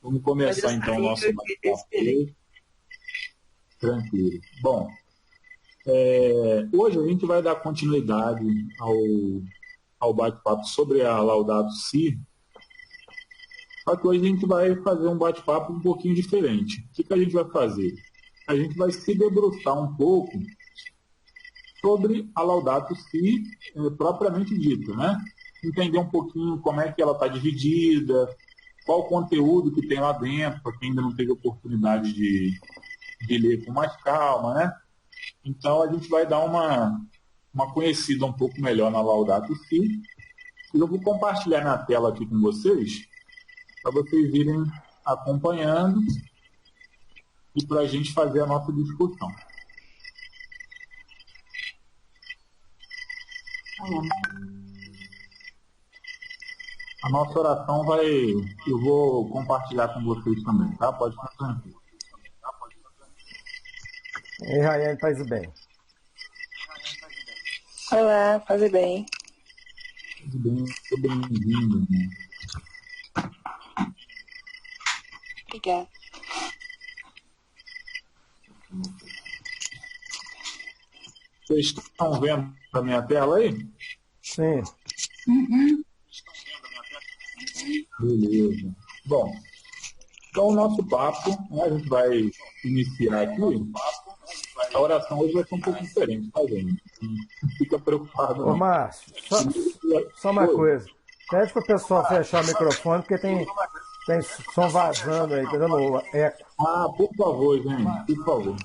Vamos começar então o nosso bate-papo. Tranquilo. Bom, hoje a gente vai dar continuidade ao bate-papo sobre a Laudato Si, só que hoje a gente vai fazer um bate-papo um pouquinho diferente. O que a gente vai fazer? A gente vai se debruçar um pouco sobre a Laudato Si propriamente dita, né? Entender um pouquinho como é que ela está dividida, qual o conteúdo que tem lá dentro, para quem ainda não teve oportunidade de ler com mais calma, né? Então a gente vai dar uma conhecida um pouco melhor na Laudato Si. E eu vou compartilhar na tela aqui com vocês, para vocês irem acompanhando e para a gente fazer a nossa discussão. A nossa oração eu vou compartilhar com vocês também, tá? Pode ficar tranquilo. Ei, Raiane, paz e bem. Olá, paz e bem. Paz e bem, muito bem-vindo. Né? Obrigada. Vocês estão vendo a minha tela aí? Sim. Uhum. Beleza. Bom, então o nosso papo, né, a gente vai iniciar aqui. A oração hoje vai ser um pouco diferente, tá, gente? Não fica preocupado, não. Ô, Márcio, só uma coisa. Pede para o pessoal fechar o microfone, porque tem som vazando aí, tá dando eco. Ah, por favor, gente, por favor.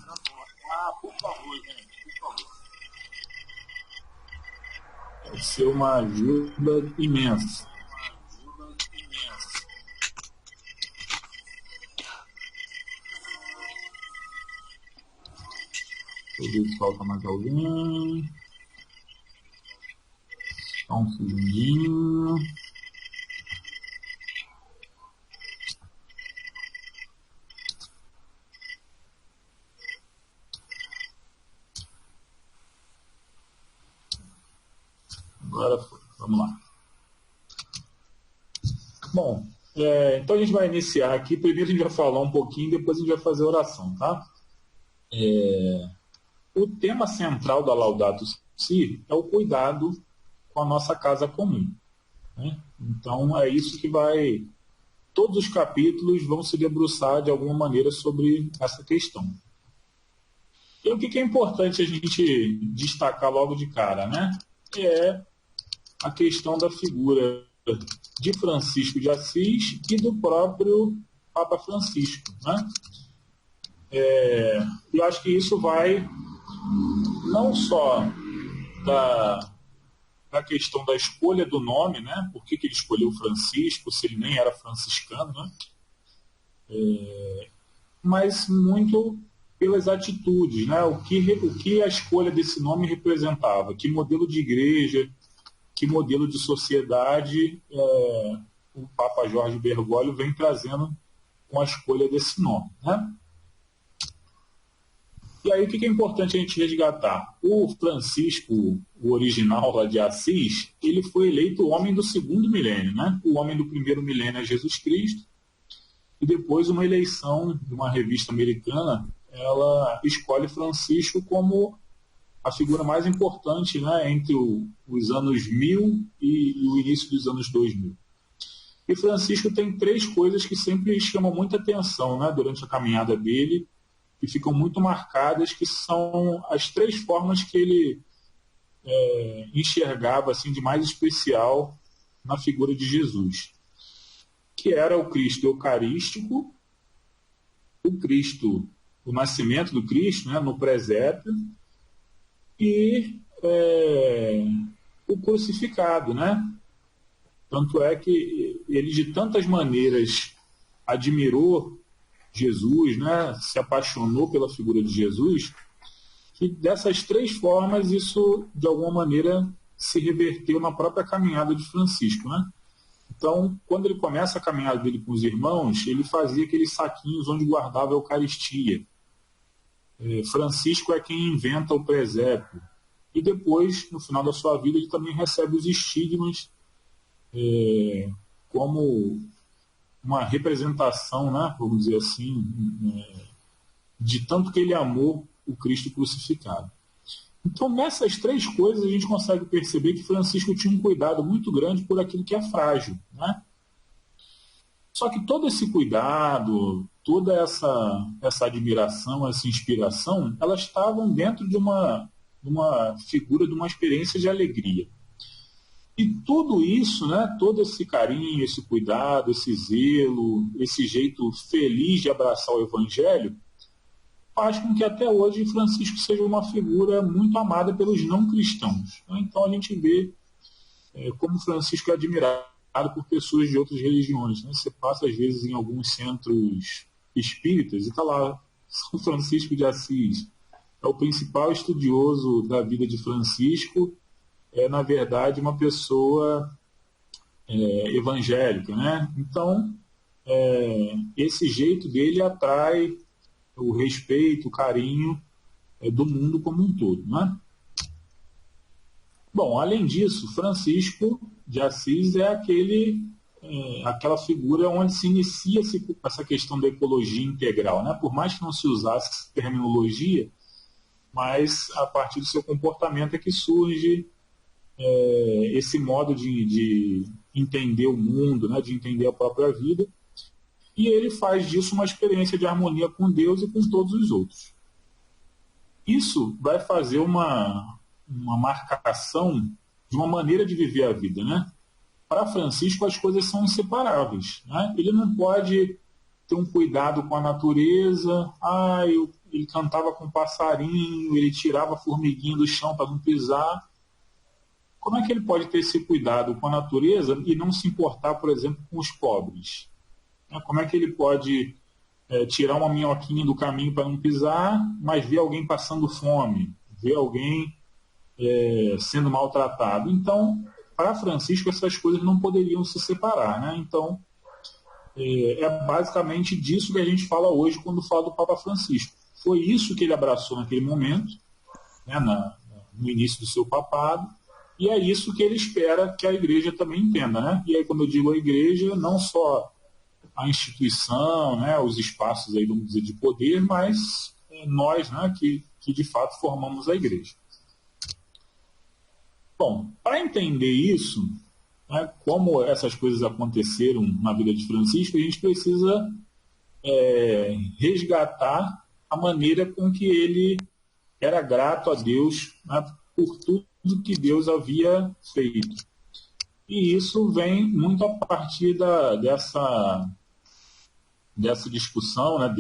Vai ser uma ajuda imensa. Deixa eu ver se falta mais alguém. Só um segundinho. Agora foi. Vamos lá. Bom, então a gente vai iniciar aqui. Primeiro a gente vai falar um pouquinho, depois a gente vai fazer a oração, tá? O tema central da Laudato Si é o cuidado com a nossa casa comum, né? Então é isso que vai... Todos os capítulos vão se debruçar de alguma maneira sobre essa questão. E o que é importante a gente destacar logo de cara, né? É a questão da figura de Francisco de Assis e do próprio Papa Francisco, né? Eu acho que isso vai não só da questão da escolha do nome, né? Por que ele escolheu Francisco, se ele nem era franciscano, né? Mas muito pelas atitudes, né? O que a escolha desse nome representava, que modelo de igreja, que modelo de sociedade o Papa Jorge Bergoglio vem trazendo com a escolha desse nome, né? E aí o que é importante a gente resgatar? O Francisco, o original lá de Assis, ele foi eleito o homem do segundo milênio, né? O homem do primeiro milênio é Jesus Cristo, e depois uma eleição de uma revista americana, ela escolhe Francisco como a figura mais importante, né, entre os anos 1000 e o início dos anos 2000. E Francisco tem três coisas que sempre chamam muita atenção, né, durante a caminhada dele, que ficam muito marcadas, que são as três formas que ele enxergava assim, de mais especial na figura de Jesus, que era o Cristo eucarístico, o nascimento do Cristo, né, no presépio, e o crucificado, né? Tanto é que ele de tantas maneiras admirou Jesus, né? Se apaixonou pela figura de Jesus, que dessas três formas isso de alguma maneira se reverteu na própria caminhada de Francisco, né? Então, quando ele começa a caminhada dele com os irmãos, ele fazia aqueles saquinhos onde guardava a Eucaristia. Francisco é quem inventa o presépio. E depois, no final da sua vida, ele também recebe os estigmas como uma representação, né, vamos dizer assim, de tanto que ele amou o Cristo crucificado. Então, nessas três coisas, a gente consegue perceber que Francisco tinha um cuidado muito grande por aquilo que é frágil, né? Só que todo esse cuidado, toda essa admiração, essa inspiração, elas estavam dentro de uma figura, de uma experiência de alegria. E tudo isso, né, todo esse carinho, esse cuidado, esse zelo, esse jeito feliz de abraçar o Evangelho, faz com que até hoje Francisco seja uma figura muito amada pelos não cristãos. Então a gente vê como Francisco é admirado por pessoas de outras religiões. Né? Você passa às vezes em alguns centros espíritas e está lá São Francisco de Assis. É o principal estudioso da vida de Francisco, na verdade, uma pessoa evangélica. Né? Então, esse jeito dele atrai o respeito, o carinho do mundo como um todo. Né? Bom, além disso, Francisco de Assis é aquela figura onde se inicia essa questão da ecologia integral. Né? Por mais que não se usasse terminologia, mas a partir do seu comportamento é que surge esse modo de entender o mundo, né? De entender a própria vida. E ele faz disso uma experiência de harmonia com Deus e com todos os outros. Isso vai fazer uma marcação de uma maneira de viver a vida. Né? Para Francisco, as coisas são inseparáveis. Né? Ele não pode ter um cuidado com a natureza. Ele cantava com passarinho, ele tirava a formiguinha do chão para não pisar. Como é que ele pode ter esse cuidado com a natureza e não se importar, por exemplo, com os pobres? Como é que ele pode tirar uma minhoquinha do caminho para não pisar, mas ver alguém passando fome, ver alguém sendo maltratado? Então, para Francisco, essas coisas não poderiam se separar. Né? Então, é basicamente disso que a gente fala hoje quando fala do Papa Francisco. Foi isso que ele abraçou naquele momento, né, no início do seu papado, e é isso que ele espera que a Igreja também entenda. Né? E aí, quando eu digo a Igreja, não só a instituição, né, os espaços aí, vamos dizer, de poder, mas nós, né, que de fato formamos a Igreja. Bom, para entender isso, né, como essas coisas aconteceram na vida de Francisco, a gente precisa resgatar a maneira com que ele era grato a Deus, né, por tudo que Deus havia feito. E isso vem muito a partir dessa discussão, né,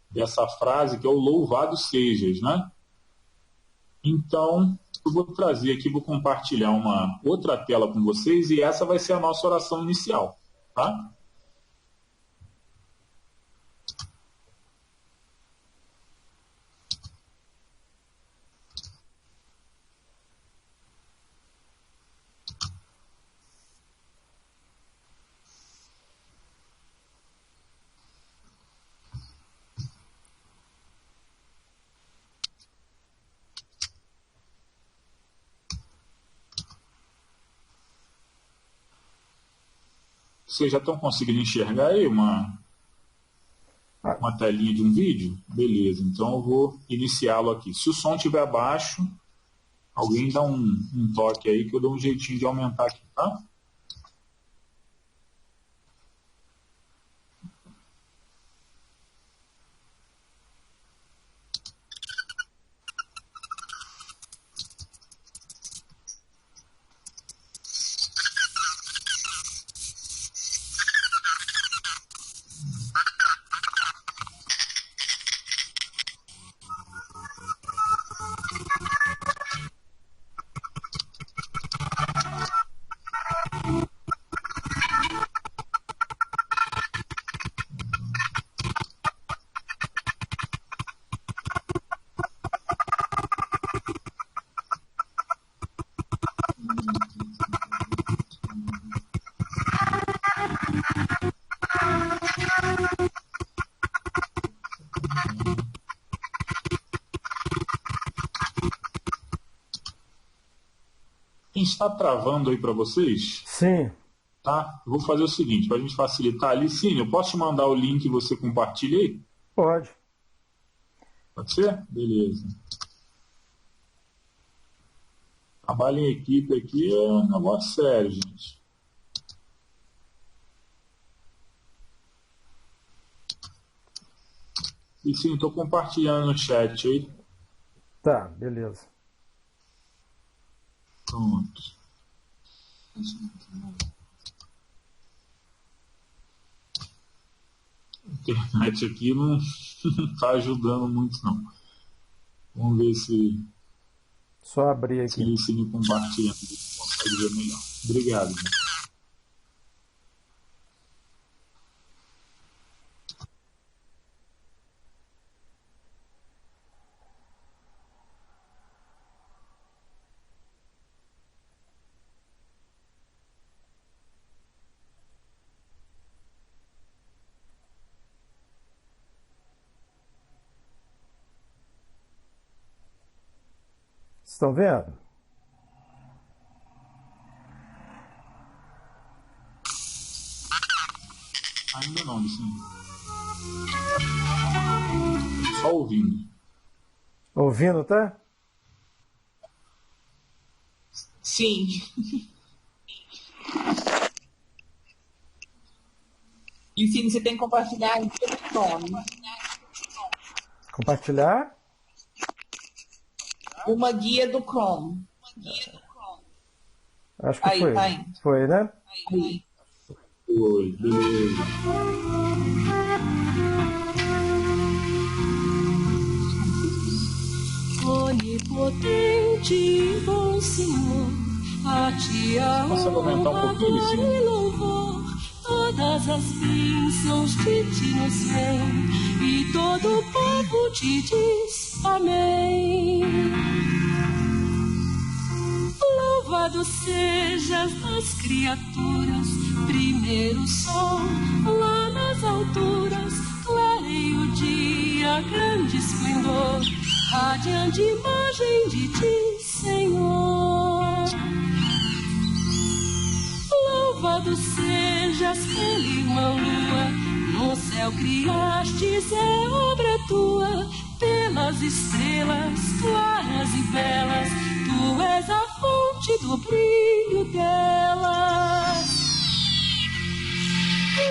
dessa frase que é o louvado sejas. Né? Então, eu vou trazer aqui, vou compartilhar uma outra tela com vocês e essa vai ser a nossa oração inicial. Tá? Vocês já estão conseguindo enxergar aí uma telinha de um vídeo? Beleza, então eu vou iniciá-lo aqui. Se o som estiver baixo, alguém dá um toque aí que eu dou um jeitinho de aumentar aqui, tá? Está travando aí para vocês? Sim. tá? Eu vou fazer o seguinte, para a gente facilitar ali, sim, eu posso te mandar o link e você compartilha aí? Pode. Pode ser? Beleza. Trabalho em equipe aqui é um negócio sério, gente. E sim, estou compartilhando no chat aí. Tá, beleza. Pronto. A internet aqui não está ajudando muito, não. Vamos ver se Só abrir aqui. ele siga compartilhando. Consegue ver melhor. Obrigado. Gente. Estão vendo? Ainda não, sim. Só ouvindo. Ouvindo, tá? Sim. Ensino, você tem que compartilhar em telefone. Compartilhar? Uma guia do Chrome. Acho que Aí, foi. tá aí. Foi, né? Aí. Oi, beleza. Onipotente, bom Senhor, a ti a Consegue aumentar um honra, pouquinho, glória sim? e louvor, todas as bênçãos de ti nos vêm, e todo o povo te diz amém. Louvado sejas das criaturas, primeiro sol, lá nas alturas, clareia o dia, grande esplendor, radiante imagem de ti, Senhor. Louvado sejas pela irmã lua, no céu criastes, é obra tua, pelas estrelas claras e belas, tu és a fonte do brilho delas.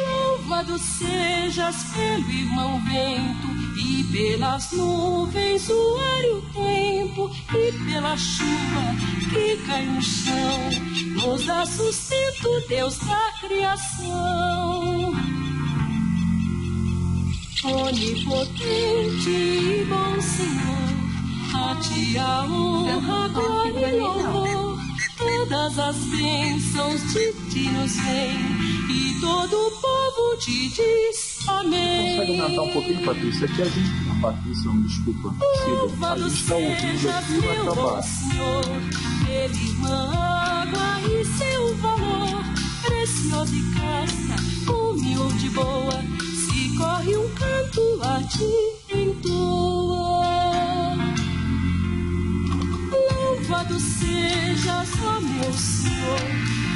Louvado sejas pelo irmão vento, e pelas nuvens o ar e o tempo, e pela chuva que cai no chão, nos dá sustento, Deus da criação. Onipotente e bom Senhor, a ti a honra, glória e louvor, todas as bênçãos de ti nos vêm, e todo o povo te diz amém. Consegue aumentar um pouquinho, Patrícia? Aqui a gente... Patrícia, desculpa. A gente está ouvindo aqui e vai acabar. Senhor, pela irmã água e seu valor, preciosa e casta, humilde e boa, se corre um canto a ti entoa. Louvado sejas, ó meu Senhor,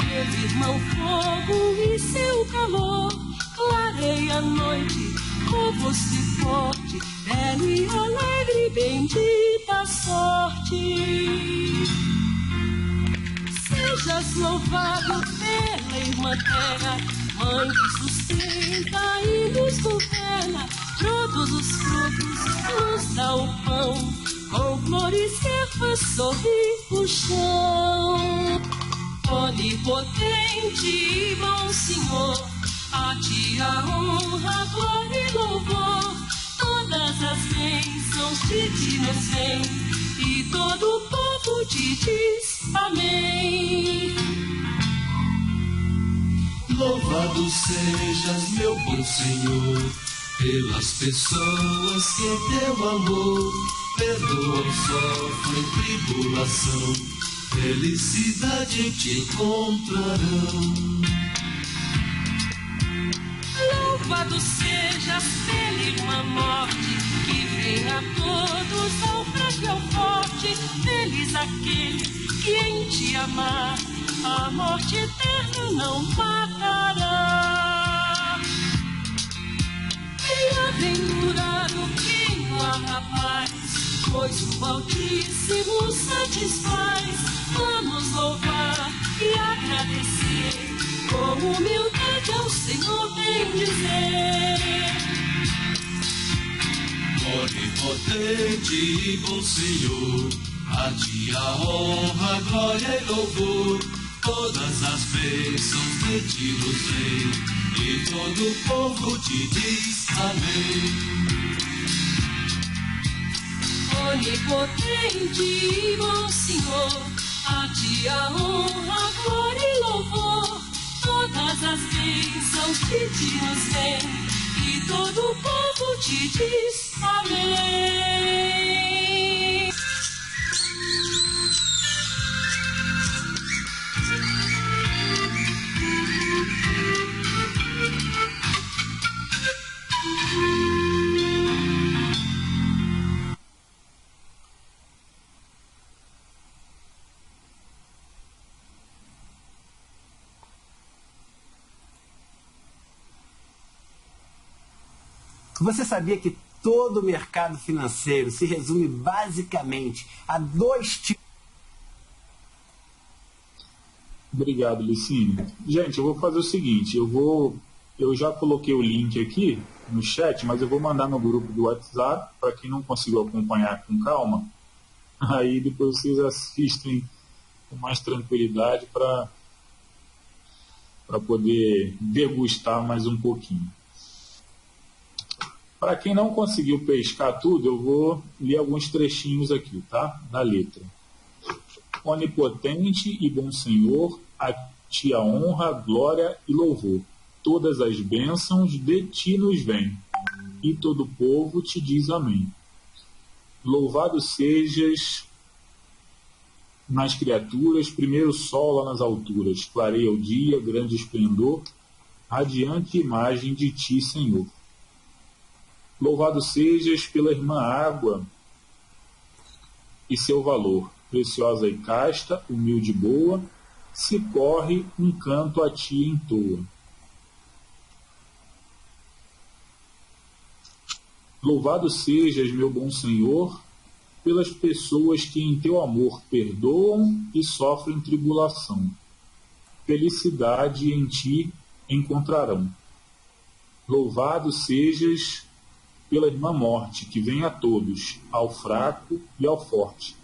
pelo irmão fogo e seu calor, clareia a noite, robusto e forte, belo e alegre, bendita sorte. Sejas louvado pela irmã terra, mãe que sustenta e nos governa, todos os frutos nos dá o pão, com flores que faz sorrir o chão. Onipotente e bom Senhor, a ti a honra, glória e louvor, todas as bênçãos de ti nos vêm, e todo o povo te diz amém. Louvado sejas, meu bom Senhor, pelas pessoas que em teu amor perdoam, sofrem tribulação, felicidade te encontrarão. Louvado sejas pela irmã morte, que vem a todos ao fraco e ao forte, feliz aquele que em ti amar, a morte eterna não mata. pois o Altíssimo satisfaz. Vamos louvar e agradecer, com humildade ao Senhor bem dizer. Onipotente e bom Senhor, a ti a honra, glória e louvor, todas as bênçãos de ti nos vem, e todo o povo te diz amém. Onipotente e bom Senhor, a ti a honra, glória e louvor, todas as bênçãos de ti nos vem, e todo o povo te diz amém. Você sabia que todo o mercado financeiro se resume basicamente a 2 tipos? Obrigado, Licínio. Gente, eu vou fazer o seguinte, eu já coloquei o link aqui no chat, mas eu vou mandar no grupo do WhatsApp, para quem não conseguiu acompanhar com calma, aí depois vocês assistem com mais tranquilidade para poder degustar mais um pouquinho. Para quem não conseguiu pescar tudo, eu vou ler alguns trechinhos aqui, tá? Da letra. Onipotente e bom Senhor, a ti a honra, glória e louvor. Todas as bênçãos de ti nos vêm, e todo o povo te diz amém. Louvado sejas nas criaturas, primeiro sol lá nas alturas, clareia o dia, grande esplendor, radiante imagem de ti, Senhor. Louvado sejas pela irmã água e seu valor, preciosa e casta, humilde e boa, se corre um canto a ti entoa. Louvado sejas, meu bom Senhor, pelas pessoas que em teu amor perdoam e sofrem tribulação. Felicidade em ti encontrarão. Louvado sejas pela irmã morte, que vem a todos, ao fraco e ao forte.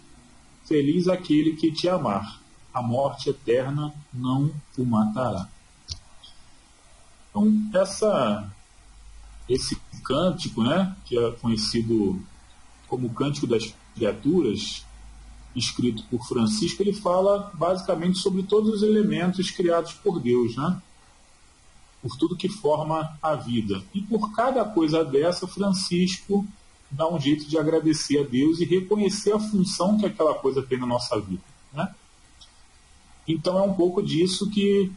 Feliz aquele que te amar, a morte eterna não o matará. Então, esse cântico, né, que é conhecido como Cântico das Criaturas, escrito por Francisco, ele fala basicamente sobre todos os elementos criados por Deus, né? Por tudo que forma a vida. E por cada coisa dessa, Francisco dá um jeito de agradecer a Deus e reconhecer a função que aquela coisa tem na nossa vida, né? Então é um pouco disso que,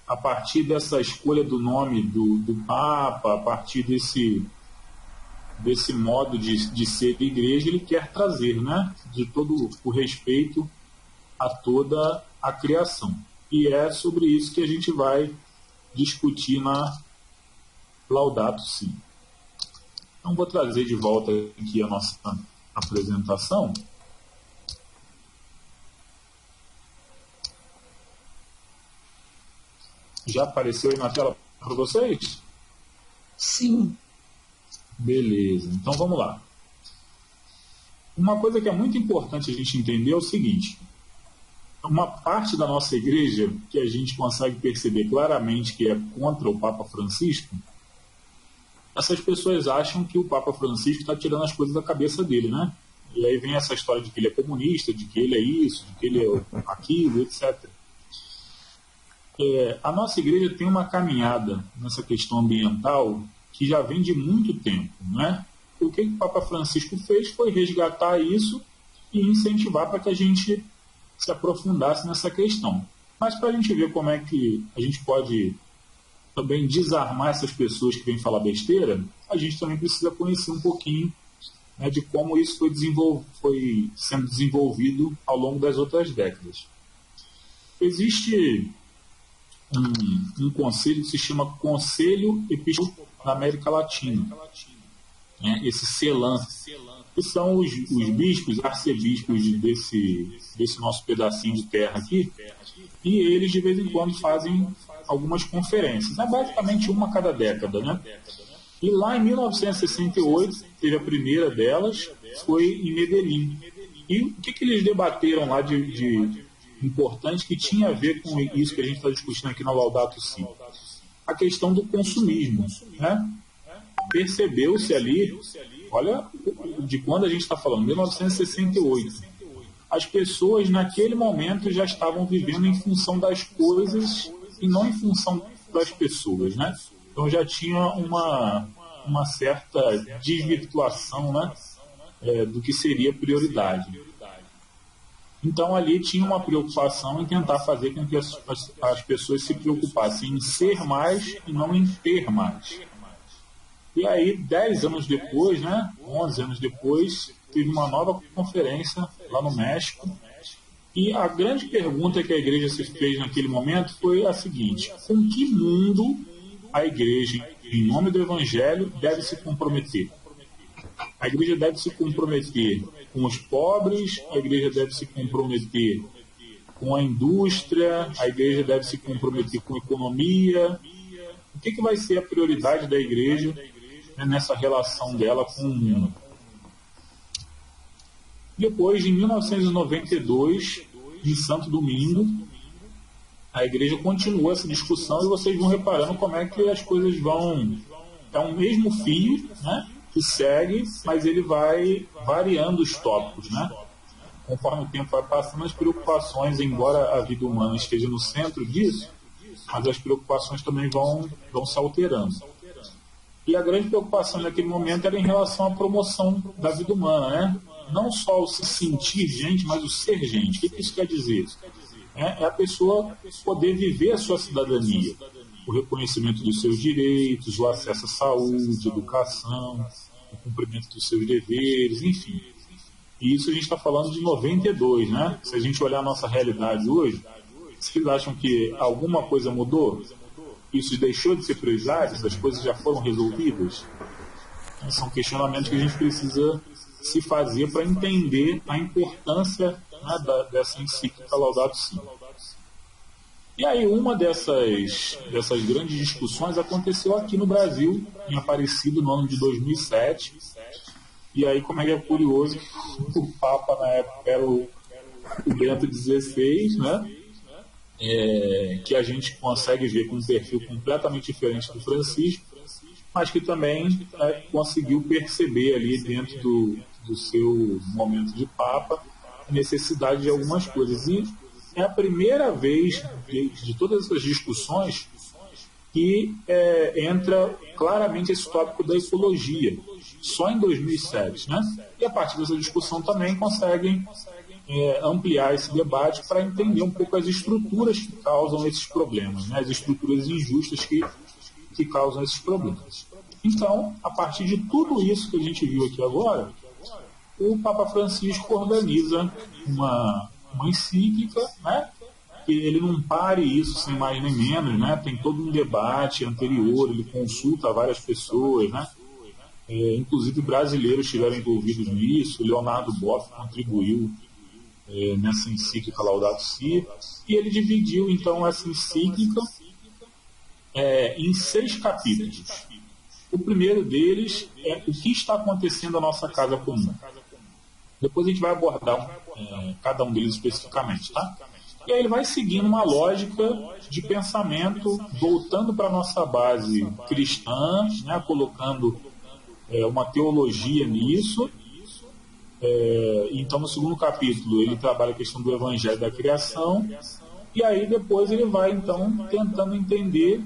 a partir dessa escolha do nome do Papa, a partir desse modo de ser igreja, ele quer trazer, né? De todo o respeito a toda a criação. E é sobre isso que a gente vai discutir na Laudato Si. Então vou trazer de volta aqui a nossa apresentação. Já apareceu aí na tela para vocês? Sim. Beleza, então vamos lá. Uma coisa que é muito importante a gente entender é o seguinte: uma parte da nossa igreja que a gente consegue perceber claramente que é contra o Papa Francisco, essas pessoas acham que o Papa Francisco está tirando as coisas da cabeça dele, né? E aí vem essa história de que ele é comunista, de que ele é isso, de que ele é aquilo, etc. A nossa igreja tem uma caminhada nessa questão ambiental que já vem de muito tempo, né? O que o Papa Francisco fez foi resgatar isso e incentivar para que a gente se aprofundasse nessa questão. Mas para a gente ver como é que a gente pode também desarmar essas pessoas que vêm falar besteira, a gente também precisa conhecer um pouquinho, né, de como isso foi sendo desenvolvido ao longo das outras décadas. Existe um conselho que se chama Conselho Episcopal da América Latina, né, esse CELAM, que são os bispos, arcebispos desse nosso pedacinho de terra aqui, e eles de vez em quando fazem algumas conferências, é basicamente uma a cada década, né? E lá em 1968, teve a primeira delas, foi em Medellín. E o que eles debateram lá de importante que tinha a ver com isso que a gente está discutindo aqui na Laudato Si? A questão do consumismo, né? Percebeu-se ali, olha de quando a gente está falando, 1968. As pessoas naquele momento já estavam vivendo em função das coisas e não em função das pessoas, né? Então já tinha uma certa desvirtuação, né, do que seria prioridade. Então ali tinha uma preocupação em tentar fazer com que as pessoas se preocupassem em ser mais e não em ter mais. E aí, 10 anos depois, né, 11 anos depois, teve uma nova conferência lá no México. E a grande pergunta que a igreja se fez naquele momento foi a seguinte: com que mundo a igreja, em nome do Evangelho, deve se comprometer? A igreja deve se comprometer com os pobres, a igreja deve se comprometer com a indústria, a igreja deve se comprometer com a economia. O que vai ser a prioridade da igreja, né, nessa relação dela com o mundo? Depois, em 1992, em Santo Domingo, a igreja continua essa discussão e vocês vão reparando como é que as coisas vão... É um mesmo fio, né, que segue, mas ele vai variando os tópicos, né? Conforme o tempo vai passando, as preocupações, embora a vida humana esteja no centro disso, mas as preocupações também vão se alterando. E a grande preocupação naquele momento era em relação à promoção da vida humana, né? Não só o se sentir gente, mas o ser gente. O que isso quer dizer? É a pessoa poder viver a sua cidadania, o reconhecimento dos seus direitos, o acesso à saúde, educação, o cumprimento dos seus deveres, enfim. E isso a gente está falando de 92, né? Se a gente olhar a nossa realidade hoje, vocês acham que alguma coisa mudou? Isso deixou de ser prioridade? Essas coisas já foram resolvidas? São questionamentos que a gente precisa se fazer para entender a importância, né, dessa encíclica Laudato Si. E aí uma dessas grandes discussões aconteceu aqui no Brasil, em Aparecido, no ano de 2007. E aí, como é curioso, o Papa na época era o Bento XVI, né? Que a gente consegue ver com um perfil completamente diferente do Francisco, mas que também conseguiu perceber ali dentro do seu momento de Papa a necessidade de algumas coisas. E é a primeira vez de todas essas discussões que entra claramente esse tópico da ecologia, só em 2007, né? E a partir dessa discussão também conseguem ampliar esse debate para entender um pouco as estruturas que causam esses problemas, né? As estruturas injustas que causam esses problemas. Então, a partir de tudo isso que a gente viu aqui agora, o Papa Francisco organiza uma encíclica, né? Que ele não pare isso sem mais nem menos, né? Tem todo um debate anterior, ele consulta várias pessoas, né? Inclusive brasileiros estiveram envolvidos nisso, Leonardo Boff contribuiu nessa encíclica Laudato Si, e ele dividiu então essa encíclica em 6 capítulos. O primeiro deles é o que está acontecendo na nossa casa comum. Depois a gente vai abordar cada um deles especificamente, tá? E aí ele vai seguindo uma lógica de pensamento, voltando para a nossa base cristã, né, colocando uma teologia nisso. Então, no segundo capítulo, ele trabalha a questão do Evangelho da Criação, e aí depois ele vai, então, tentando entender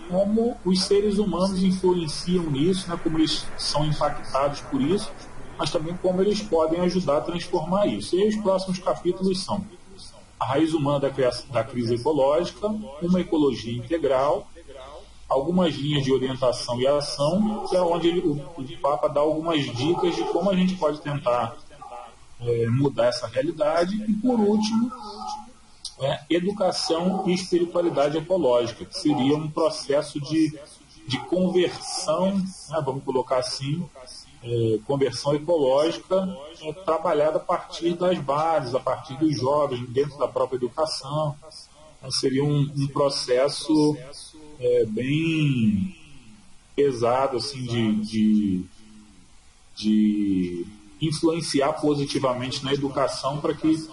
como os seres humanos influenciam nisso, né, como eles são impactados por isso, mas também como eles podem ajudar a transformar isso. E aí os próximos capítulos são a raiz humana da crise ecológica, uma ecologia integral, algumas linhas de orientação e ação, que é onde o Papa dá algumas dicas de como a gente pode tentar mudar essa realidade. E, por último, educação e espiritualidade ecológica, que seria um processo de conversão, né, vamos colocar assim, conversão ecológica trabalhada a partir das bases, a partir dos jovens, dentro da própria educação. Então, seria um processo bem pesado assim, de influenciar positivamente na educação para que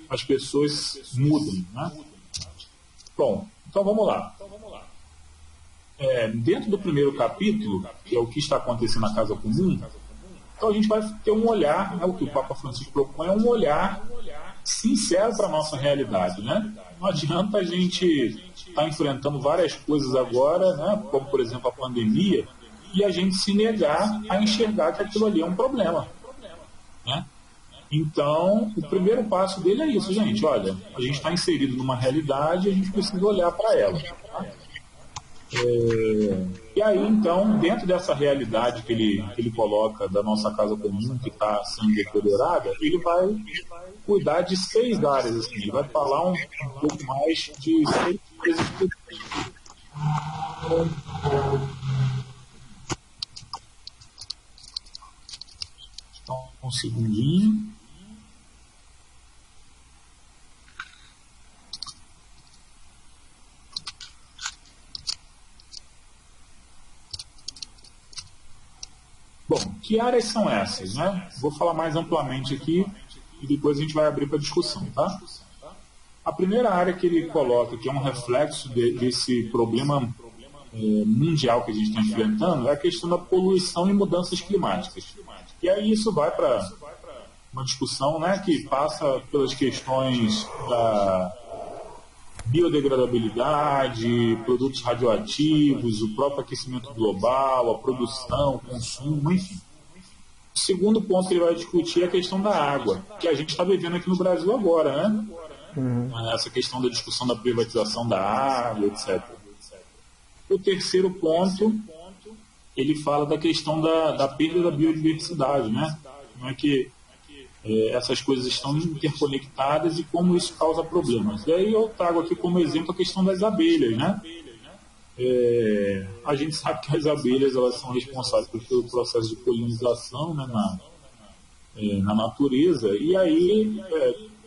as pessoas mudem, né? Bom, então vamos lá. Dentro do primeiro capítulo, que é o que está acontecendo na Casa Comum, então a gente vai ter um olhar, né, o que o Papa Francisco propõe é um olhar sincero para a nossa realidade, né? Não adianta a gente estar enfrentando várias coisas agora, né, como por exemplo a pandemia, e a gente se negar a enxergar que aquilo ali é um problema, né? Então, o primeiro passo dele é isso, gente. Olha, a gente está inserido numa realidade e a gente precisa olhar para ela. Tá? E aí, então, dentro dessa realidade que ele coloca da nossa casa comum, que está sendo deteriorada, ele vai cuidar de 6 áreas. Assim, ele vai falar um pouco mais de 6 coisas. Então, um segundinho. Bom, que áreas são essas, né? Vou falar mais amplamente aqui e depois a gente vai abrir para discussão, tá? A primeira área que ele coloca, que é um reflexo desse problema mundial que a gente está enfrentando, é a questão da poluição e mudanças climáticas. E aí isso vai para uma discussão, né, que passa pelas questões da biodegradabilidade, produtos radioativos, o próprio aquecimento global, a produção, o consumo, enfim. O segundo ponto que ele vai discutir é a questão da água, que a gente está vivendo aqui no Brasil agora, né? Essa questão da discussão da privatização da água, etc. O terceiro ponto, ele fala da questão da perda da biodiversidade, né? Como é que essas coisas estão interconectadas e como isso causa problemas. E aí eu trago aqui como exemplo a questão das abelhas, né? A gente sabe que as abelhas elas são responsáveis pelo processo de polinização, né, na natureza, e aí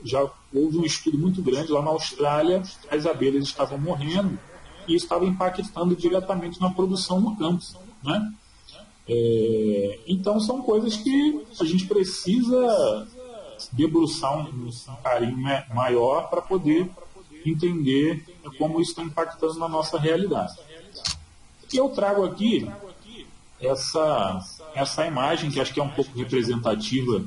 já houve um estudo muito grande lá na Austrália, as abelhas estavam morrendo e isso estava impactando diretamente na produção no campo, né? Então são coisas que a gente precisa debruçar um carinho maior para poder entender como isso está impactando na nossa realidade. E eu trago aqui essa imagem que acho que é um pouco representativa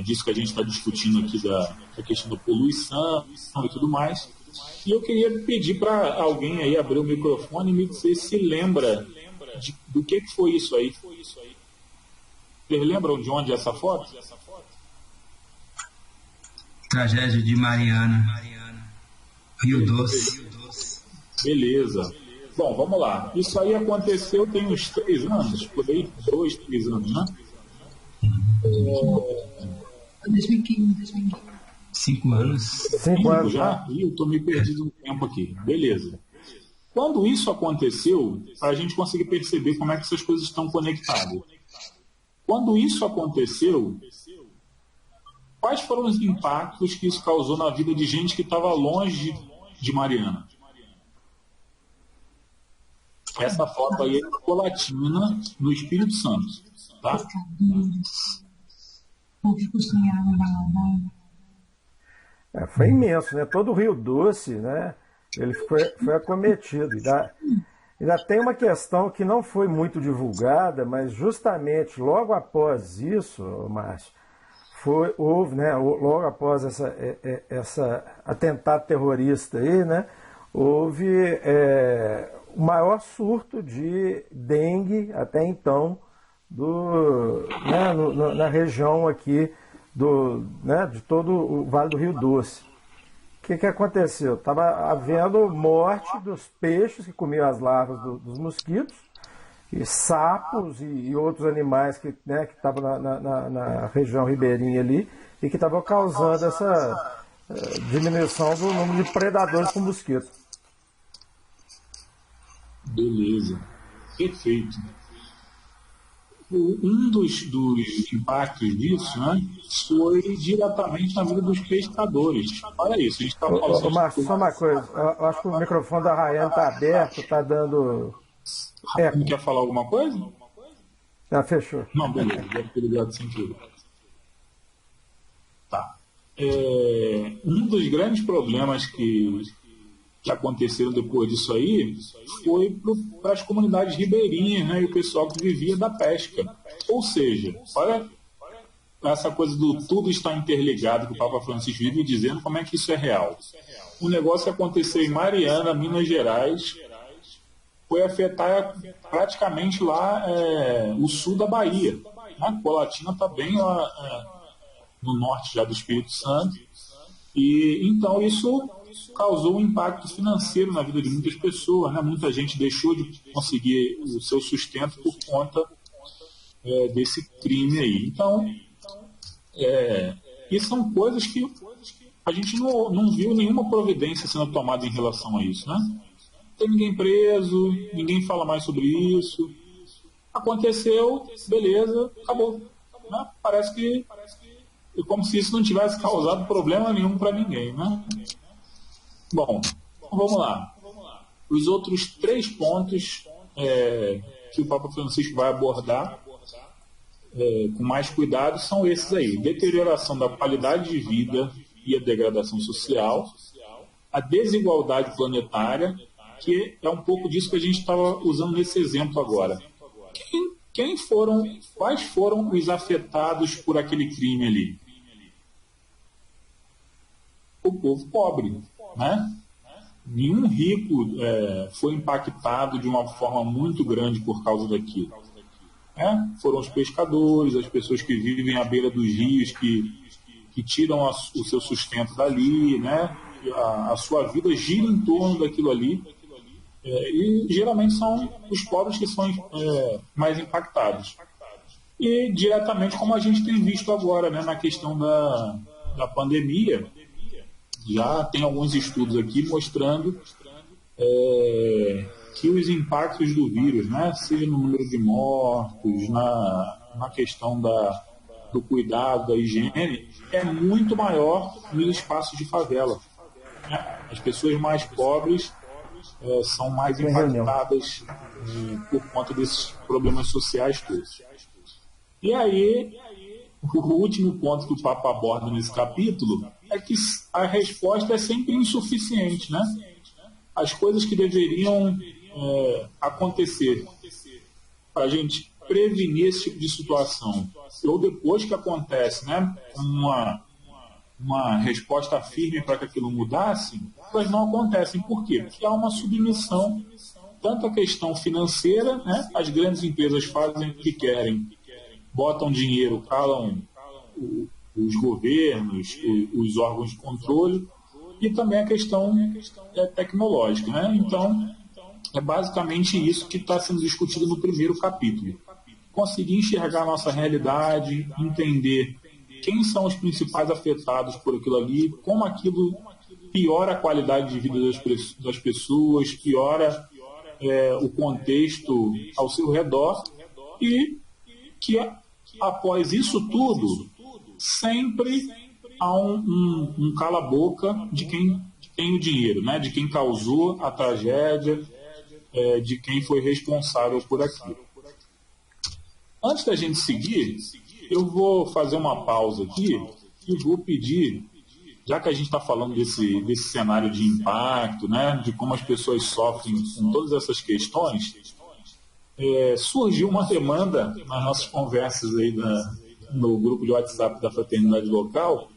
disso que a gente está discutindo aqui da questão da poluição e tudo mais. E eu queria pedir para alguém aí abrir o microfone e me dizer se lembra do que foi isso aí. Vocês lembram de onde é essa foto? Tragédia de Mariana, Rio Doce. Beleza. Bom, vamos lá. Isso aí aconteceu tem uns 3 anos, por aí, 2, 3 anos, né? 2015. 5 anos. 5 anos já? Ih, eu estou me perdido no tempo aqui. Beleza. Quando isso aconteceu, para a gente conseguir perceber como é que essas coisas estão conectadas. Quando isso aconteceu, quais foram os impactos que isso causou na vida de gente que estava longe de Mariana? Essa foto aí é Colatina, no Espírito Santo. Tá? Foi imenso, né? Todo o Rio Doce, né? Ele foi acometido. Ainda tem uma questão que não foi muito divulgada, mas justamente logo após isso, Márcio, houve, né, logo após essa atentado terrorista aí, né, houve o maior surto de dengue até então na região aqui de todo o Vale do Rio Doce. O que aconteceu? Estava havendo morte dos peixes que comiam as larvas dos mosquitos, e sapos e outros animais que estavam na região ribeirinha ali e que estavam causando essa diminuição do número de predadores com mosquito. Beleza. Perfeito. Um dos impactos disso, né, foi diretamente na vida dos pescadores. Olha isso, a gente está falando... Ô, Márcio, só uma coisa. Eu acho que o microfone da Rayane está aberto, está dando... Não quer falar alguma coisa? Já fechou. Não, beleza, deve ter ligado sem querer. Tá. Um dos grandes problemas que aconteceram depois disso aí foi para as comunidades ribeirinhas, né, e o pessoal que vivia da pesca. Ou seja, olha essa coisa do tudo está interligado que o Papa Francisco vive dizendo, como é que isso é real. O negócio aconteceu em Mariana, Minas Gerais, foi afetar praticamente lá o sul da Bahia. A Colatina está bem lá no norte já do Espírito Santo. E então isso causou um impacto financeiro na vida de muitas pessoas, né? Muita gente deixou de conseguir o seu sustento por conta desse crime aí. Então, e são coisas que a gente não viu nenhuma providência sendo tomada em relação a isso, né? Não tem ninguém preso, ninguém fala mais sobre isso. Aconteceu, beleza, acabou. Né? Parece que é como se isso não tivesse causado problema nenhum para ninguém, né? Bom, vamos lá. Os outros 3 pontos que o Papa Francisco vai abordar com mais cuidado são esses aí: deterioração da qualidade de vida e a degradação social, a desigualdade planetária, que é um pouco disso que a gente estava usando nesse exemplo agora. Quais foram os afetados por aquele crime ali? O povo pobre, né? Nenhum rico foi impactado de uma forma muito grande por causa daquilo. Foram os pescadores, as pessoas que vivem à beira dos rios, que tiram o seu sustento dali, né? A sua vida gira em torno daquilo ali. E geralmente são os pobres que são mais impactados. E diretamente, como a gente tem visto agora, né, na questão da pandemia, já tem alguns estudos aqui mostrando que os impactos do vírus, né, seja no número de mortos, na questão do cuidado, da higiene, é muito maior nos espaços de favela. Né? As pessoas mais pobres são mais impactadas por conta desses problemas sociais todos. E aí, o último ponto que o Papa aborda nesse capítulo é que a resposta é sempre insuficiente, né? As coisas que deveriam acontecer para a gente prevenir esse tipo de situação, ou depois que acontece, né, uma resposta firme para que aquilo mudasse, elas não acontecem. Por quê? Porque há uma submissão, tanto a questão financeira, né, as grandes empresas fazem o que querem, botam dinheiro, calam os governos, os órgãos de controle, e também a questão tecnológica, né? Então, é basicamente isso que está sendo discutido no primeiro capítulo. Conseguir enxergar a nossa realidade, entender quem são os principais afetados por aquilo ali, como aquilo piora a qualidade de vida das pessoas, piora o contexto ao seu redor, e que após isso tudo, sempre há um cala-boca de quem tem o dinheiro, né? De quem causou a tragédia, de quem foi responsável por aquilo. Antes da gente seguir, eu vou fazer uma pausa aqui e vou pedir, já que a gente está falando desse cenário de impacto, né? De como as pessoas sofrem com todas essas questões, surgiu uma demanda nas nossas conversas aí no grupo de WhatsApp da Fraternidade Local,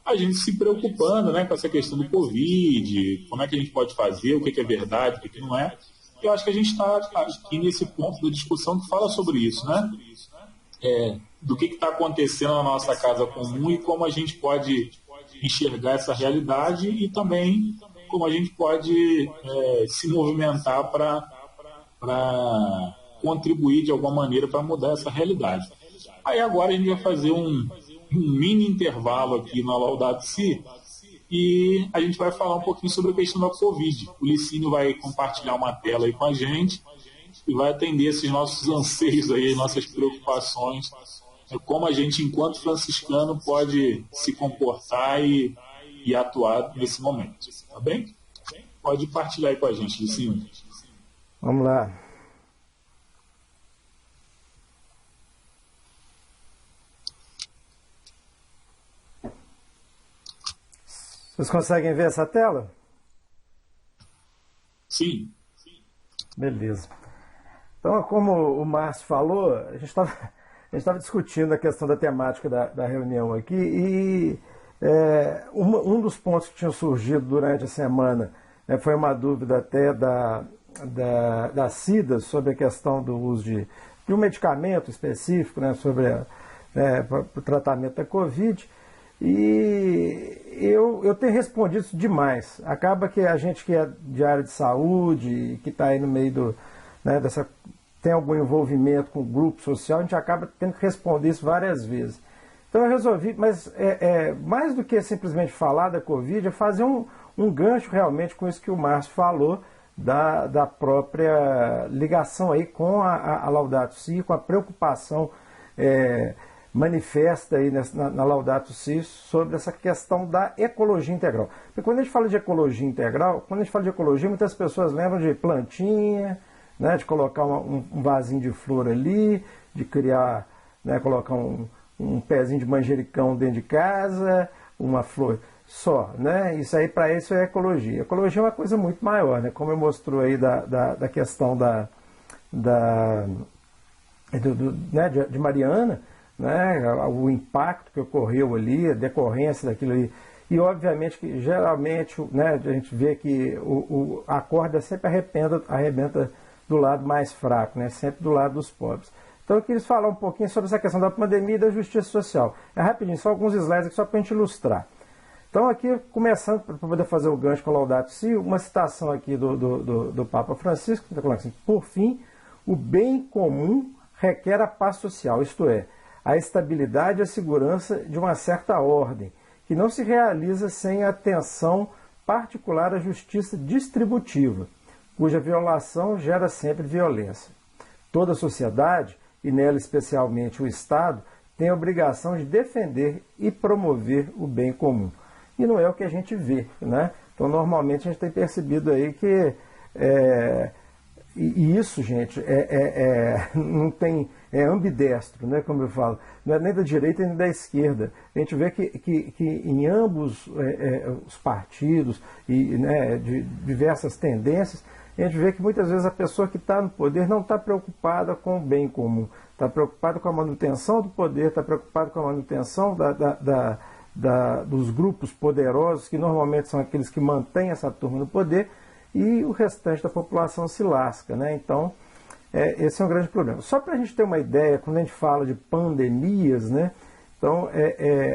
a gente se preocupando, né, com essa questão do Covid, como é que a gente pode fazer, o que é verdade, o que não é. Eu acho que a gente está aqui nesse ponto da discussão que fala sobre isso, né? Do que está acontecendo na nossa casa comum e como a gente pode enxergar essa realidade e também como a gente pode se movimentar para contribuir de alguma maneira para mudar essa realidade. Aí agora a gente vai fazer um mini intervalo aqui na Laudato Si e a gente vai falar um pouquinho sobre a questão da Covid. O Licínio vai compartilhar uma tela aí com a gente e vai atender esses nossos anseios aí, nossas preocupações, como a gente, enquanto franciscano, pode se comportar e atuar nesse momento. Tá bem? Pode partilhar aí com a gente, Licinho. Vamos lá. Vocês conseguem ver essa tela? Sim. Beleza. Então, como o Márcio falou, a gente estava discutindo a questão da temática da reunião aqui e um dos pontos que tinha surgido durante a semana foi uma dúvida até da CIDA sobre a questão do uso de um medicamento específico, né, sobre o tratamento da Covid. E eu tenho respondido isso demais. Acaba que a gente que é de área de saúde, que está aí no meio tem algum envolvimento com o grupo social, a gente acaba tendo que responder isso várias vezes. Então eu resolvi, mas mais do que simplesmente falar da Covid, é fazer um gancho realmente com isso que o Márcio falou, da própria ligação aí com a Laudato Si, com a preocupação manifesta aí na Laudato Si sobre essa questão da ecologia integral. Porque quando a gente fala de ecologia integral, quando a gente fala de ecologia, muitas pessoas lembram de plantinha, né, de colocar um vasinho de flor ali, de criar, né, colocar um pezinho de manjericão dentro de casa, uma flor só, né? Isso aí, para isso, é ecologia. Ecologia é uma coisa muito maior, né? Como eu mostrou aí da questão de Mariana, né, o impacto que ocorreu ali, a decorrência daquilo ali. E, obviamente, que geralmente, né, a gente vê que a corda sempre arrebenta do lado mais fraco, né, sempre do lado dos pobres. Então, eu queria falar um pouquinho sobre essa questão da pandemia e da justiça social. Rapidinho, só alguns slides aqui só para a gente ilustrar. Então, aqui, começando, para poder fazer o gancho com o Laudato Si, uma citação aqui do Papa Francisco, que está falando assim: por fim, o bem comum requer a paz social, isto é, a estabilidade e a segurança de uma certa ordem, que não se realiza sem atenção particular à justiça distributiva, cuja violação gera sempre violência. Toda a sociedade, e nela especialmente o Estado, tem a obrigação de defender e promover o bem comum. E não é o que a gente vê, né? Então, normalmente, a gente tem percebido aí que e isso, gente, não tem, é ambidestro, né, como eu falo, não é nem da direita nem da esquerda. A gente vê que em ambos os partidos e, né, de diversas tendências, a gente vê que muitas vezes a pessoa que está no poder não está preocupada com o bem comum, está preocupada com a manutenção do poder, está preocupada com a manutenção dos grupos poderosos, que normalmente são aqueles que mantêm essa turma no poder, e o restante da população se lasca, né? Então, esse é um grande problema. Só para a gente ter uma ideia, quando a gente fala de pandemias, né? Então,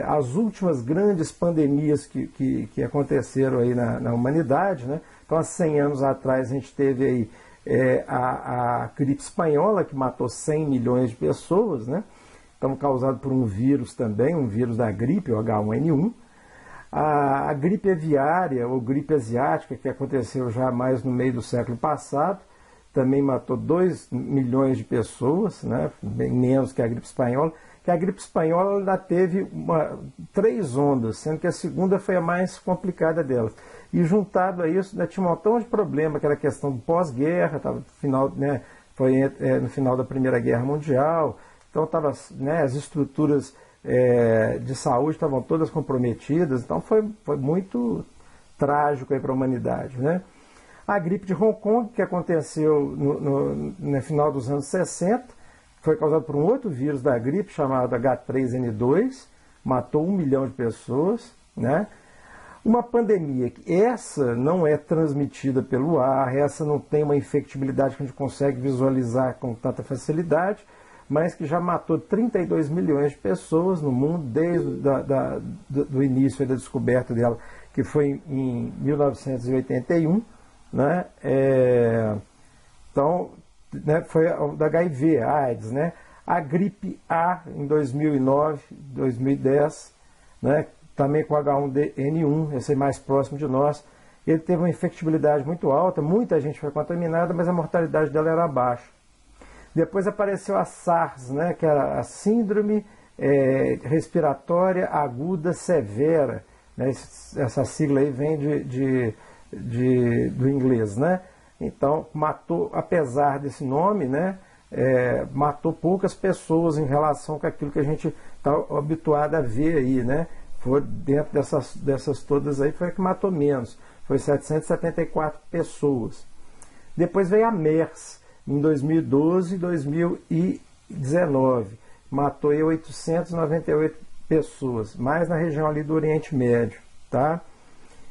as últimas grandes pandemias que aconteceram aí na humanidade, né? Então, há 100 anos atrás, a gente teve aí a gripe espanhola, que matou 100 milhões de pessoas, né? Então, causado por um vírus também, um vírus da gripe, o H1N1. A gripe aviária, ou gripe asiática, que aconteceu já mais no meio do século passado, também matou 2 milhões de pessoas, né? Bem menos que a gripe espanhola. Que a gripe espanhola ainda teve 3 ondas, sendo que a segunda foi a mais complicada delas. E juntado a isso, ainda tinha um montão de problema, que era a questão do pós-guerra, foi no final da Primeira Guerra Mundial. Então, as estruturas de saúde estavam todas comprometidas, então foi muito trágico para a humanidade, né? A gripe de Hong Kong, que aconteceu no final dos anos 60, foi causada por um outro vírus da gripe, chamado H3N2, matou 1 milhão de pessoas, né? Uma pandemia que essa não é transmitida pelo ar, essa não tem uma infectibilidade que a gente consegue visualizar com tanta facilidade, mas que já matou 32 milhões de pessoas no mundo desde do início da descoberta dela, que foi em 1981, né? Então, né, foi da HIV, AIDS, né? A gripe A em 2009, 2010, né? Também com H1N1, esse é mais próximo de nós, ele teve uma infectibilidade muito alta, muita gente foi contaminada, mas a mortalidade dela era baixa. Depois apareceu a SARS, né, que era a Síndrome Respiratória Aguda Severa, né, essa sigla aí vem do inglês, né? Então, matou, apesar desse nome, né, matou poucas pessoas em relação com aquilo que a gente está habituado a ver aí, né? Foi dentro dessas todas aí, foi a que matou menos. Foi 774 pessoas. Depois veio a MERS, em 2012 e 2019. Matou aí 898 pessoas, mais na região ali do Oriente Médio. Tá?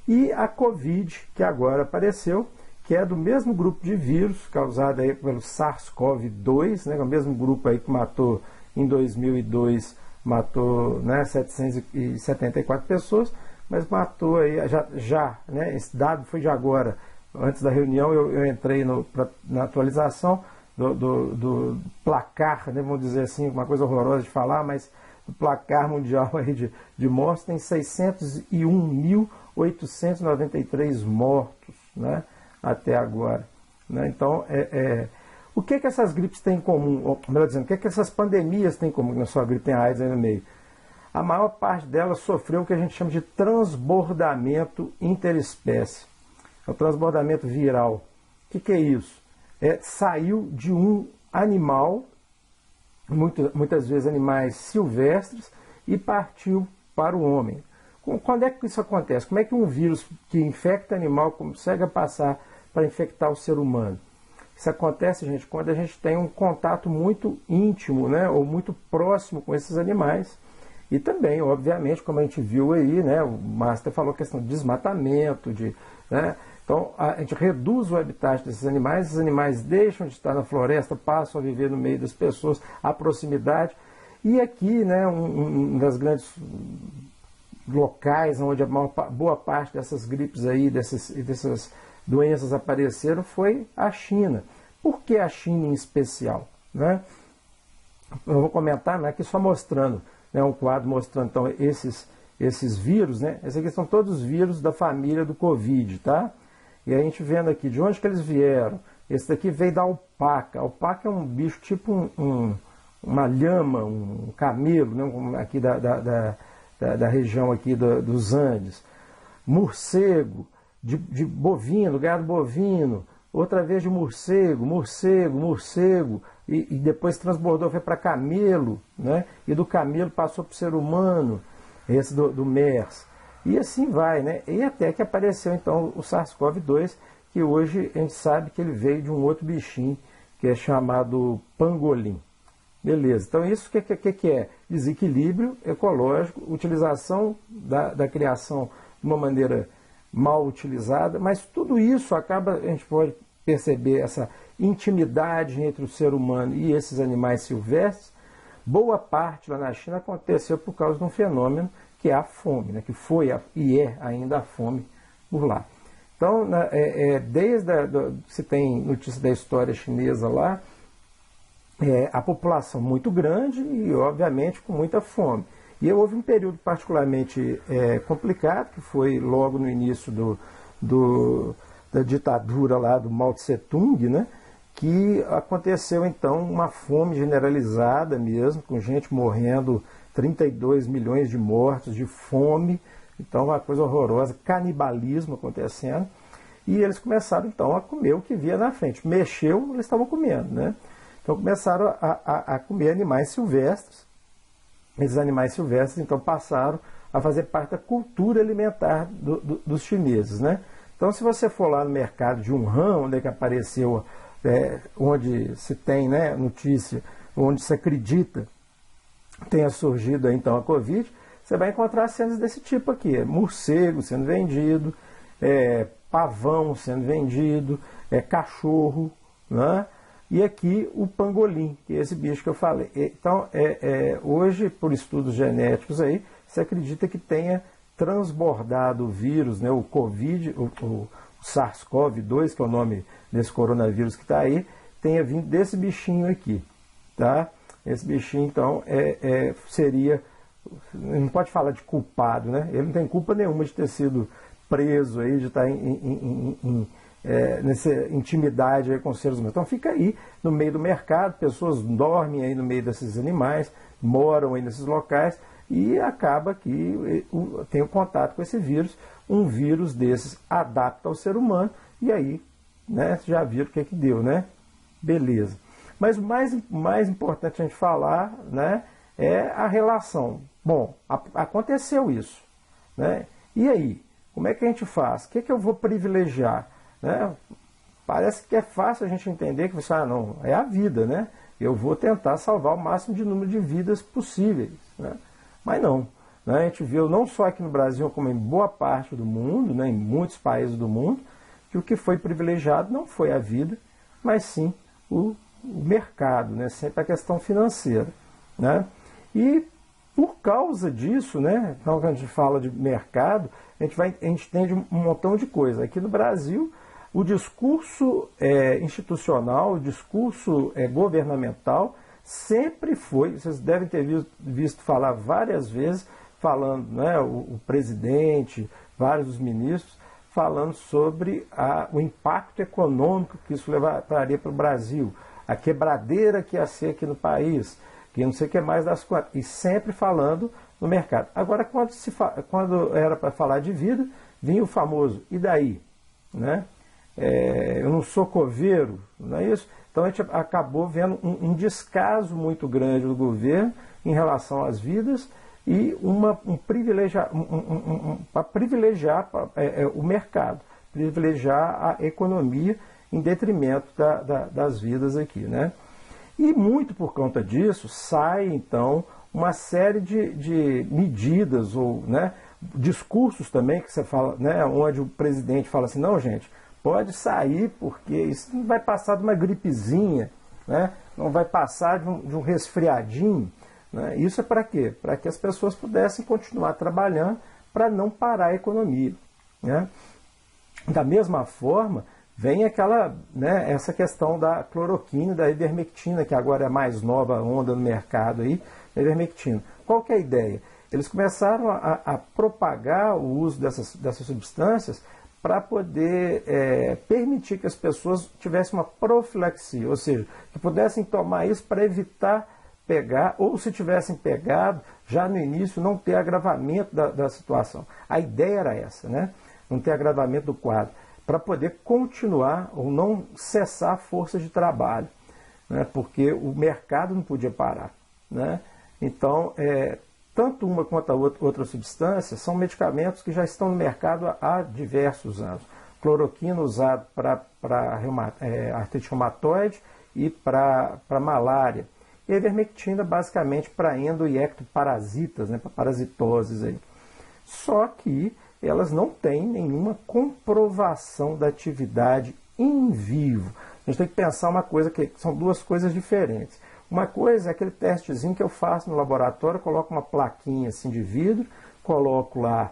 E a Covid, que agora apareceu, que é do mesmo grupo de vírus, causado aí pelo SARS-CoV-2, né, o mesmo grupo aí que matou em 2002, matou, né, 774 pessoas, mas matou aí, né, esse dado foi de agora. Antes da reunião eu entrei na atualização do placar, né, vamos dizer assim, uma coisa horrorosa de falar, mas o placar mundial aí de mortes tem 601.893 mortos, né, até agora. Né? Então, o que essas gripes têm em comum? Ou, melhor dizendo, o que essas pandemias têm em comum? Não só a gripe, tem a AIDS aí no meio. A maior parte delas sofreu o que a gente chama de transbordamento interespécie. É o transbordamento viral. O que é isso? Saiu de um animal, muitas vezes animais silvestres, e partiu para o homem. Quando é que isso acontece? Como é que um vírus que infecta animal consegue passar para infectar o ser humano? Isso acontece, gente, quando a gente tem um contato muito íntimo, né, ou muito próximo com esses animais. E também, obviamente, como a gente viu aí, né, o Master falou a questão de desmatamento, né, então a gente reduz o habitat desses animais, esses animais deixam de estar na floresta, passam a viver no meio das pessoas, à proximidade. E aqui, né, um das grandes locais onde a boa parte dessas gripes aí, dessas doenças apareceram, foi a China. Por que a China em especial? Né? Eu vou comentar, né, aqui só mostrando, né, um quadro mostrando então esses vírus, né? Esses aqui são todos os vírus da família do Covid, tá? E a gente vendo aqui de onde que eles vieram. Esse daqui veio da alpaca. A alpaca é um bicho tipo uma lhama, um camelo, né, aqui da região aqui dos Andes. Morcego, de bovino, gado bovino, outra vez de morcego, e depois transbordou, foi para camelo, né? E do camelo passou para o ser humano, esse do MERS. E assim vai, né? E até que apareceu então o SARS-CoV-2, que hoje a gente sabe que ele veio de um outro bichinho, que é chamado pangolim. Beleza, então isso que é? Desequilíbrio ecológico, utilização da criação de uma maneira mal utilizada, mas tudo isso acaba, a gente pode perceber essa intimidade entre o ser humano e esses animais silvestres. Boa parte lá na China aconteceu por causa de um fenômeno que é a fome, né, que foi e é ainda a fome por lá. Então, se tem notícia da história chinesa lá, a população muito grande e, obviamente, com muita fome. E houve um período particularmente complicado, que foi logo no início da ditadura lá do Mao Tse Tung, né, que aconteceu então uma fome generalizada mesmo, com gente morrendo, 32 milhões de mortos de fome, então uma coisa horrorosa, canibalismo acontecendo, e eles começaram então a comer o que via na frente. Mexeu, eles estavam comendo, né? Então começaram a comer animais silvestres. Esses animais silvestres então passaram a fazer parte da cultura alimentar dos chineses, né? Então se você for lá no mercado de Wuhan, onde é que apareceu, onde se tem, né, notícia, onde se acredita tenha surgido aí, então a Covid, você vai encontrar cenas desse tipo aqui, morcego sendo vendido, pavão sendo vendido, cachorro, né? E aqui o pangolim, que é esse bicho que eu falei. Então, hoje, por estudos genéticos aí, se acredita que tenha transbordado o vírus, né, o Covid, o SARS-CoV-2, que é o nome desse coronavírus que está aí, tenha vindo desse bichinho aqui, tá? Esse bichinho, então, seria, não pode falar de culpado, né? Ele não tem culpa nenhuma de ter sido preso aí, de estar nessa intimidade aí com os seres humanos. Então fica aí no meio do mercado, pessoas dormem aí no meio desses animais, moram aí nesses locais e acaba que tem o contato com esse vírus. Um vírus desses adapta ao ser humano e aí, né, já viram o que deu, né? Beleza. Mas o mais importante a gente falar, né, é a relação. Bom, aconteceu isso, né? E aí? Como é que a gente faz? O que eu vou privilegiar? Né? Parece que é fácil a gente entender que você, não, é a vida, né? Eu vou tentar salvar o máximo de número de vidas possíveis, né? Mas não. Né? A gente viu não só aqui no Brasil, como em boa parte do mundo, né, em muitos países do mundo, que o que foi privilegiado não foi a vida, mas sim o mercado, né? Sempre a questão financeira. Né? E por causa disso, né, então quando a gente fala de mercado, a gente entende um montão de coisa. Aqui no Brasil, o discurso institucional, o discurso governamental sempre foi, vocês devem ter visto falar várias vezes, falando, né, o presidente, vários dos ministros, falando sobre o impacto econômico que isso levaria para o Brasil, a quebradeira que ia ser aqui no país, que não sei o que mais das contas, e sempre falando no mercado. Agora, quando era para falar de vida, vinha o famoso, e daí? Né? Eu não sou coveiro, não é isso? Então a gente acabou vendo um descaso muito grande do governo em relação às vidas e para privilegiar o mercado, privilegiar a economia em detrimento das vidas aqui, né? E muito por conta disso sai então uma série de medidas ou, né, discursos também que você fala, né, onde o presidente fala assim, não, gente, pode sair porque isso não vai passar de uma gripezinha, né? Não vai passar de um resfriadinho. Né? Isso é para quê? Para que as pessoas pudessem continuar trabalhando para não parar a economia. Né? Da mesma forma, vem essa questão da cloroquina e da ivermectina, que agora é a mais nova onda no mercado aí, da ivermectina. Qual que é a ideia? Eles começaram a propagar o uso dessas substâncias para poder permitir que as pessoas tivessem uma profilaxia, ou seja, que pudessem tomar isso para evitar pegar, ou se tivessem pegado, já no início não ter agravamento da situação. A ideia era essa, né? Não ter agravamento do quadro, para poder continuar ou não cessar a força de trabalho, né? Porque o mercado não podia parar. Né? Então, tanto uma quanto a outra substância são medicamentos que já estão no mercado há diversos anos. Cloroquina usado para artrite reumatoide e para malária. E a ivermectina basicamente para endo e ectoparasitas, né, para parasitoses. Aí. Só que elas não têm nenhuma comprovação da atividade em vivo. A gente tem que pensar uma coisa que são duas coisas diferentes. Uma coisa é aquele testezinho que eu faço no laboratório, coloco uma plaquinha assim de vidro, coloco lá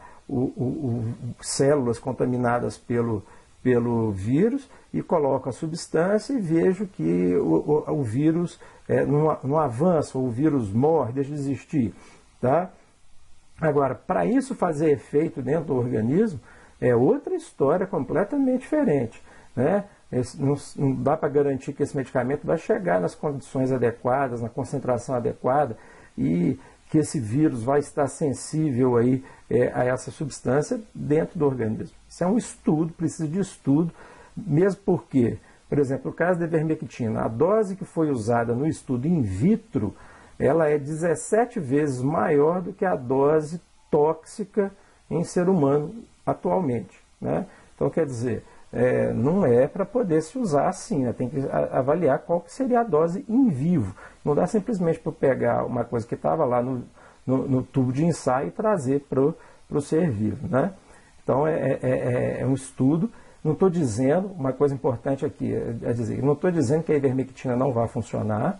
células contaminadas pelo vírus e coloco a substância e vejo que o vírus não avança, o vírus morre, deixa de existir. Tá? Agora, para isso fazer efeito dentro do organismo, é outra história completamente diferente. Né? Não dá para garantir que esse medicamento vai chegar nas condições adequadas, na concentração adequada e que esse vírus vai estar sensível aí, a essa substância dentro do organismo. Isso é um estudo, precisa de estudo, mesmo porque, por exemplo, no caso da ivermectina, a dose que foi usada no estudo in vitro, ela é 17 vezes maior do que a dose tóxica em ser humano atualmente. Né? Então, quer dizer, não é para poder se usar assim, né? Tem que avaliar qual que seria a dose em vivo. Não dá simplesmente para pegar uma coisa que estava lá no tubo de ensaio e trazer para o ser vivo. Né? Então é um estudo. Não estou dizendo, uma coisa importante aqui é dizer, não estou dizendo que a ivermectina não vai funcionar,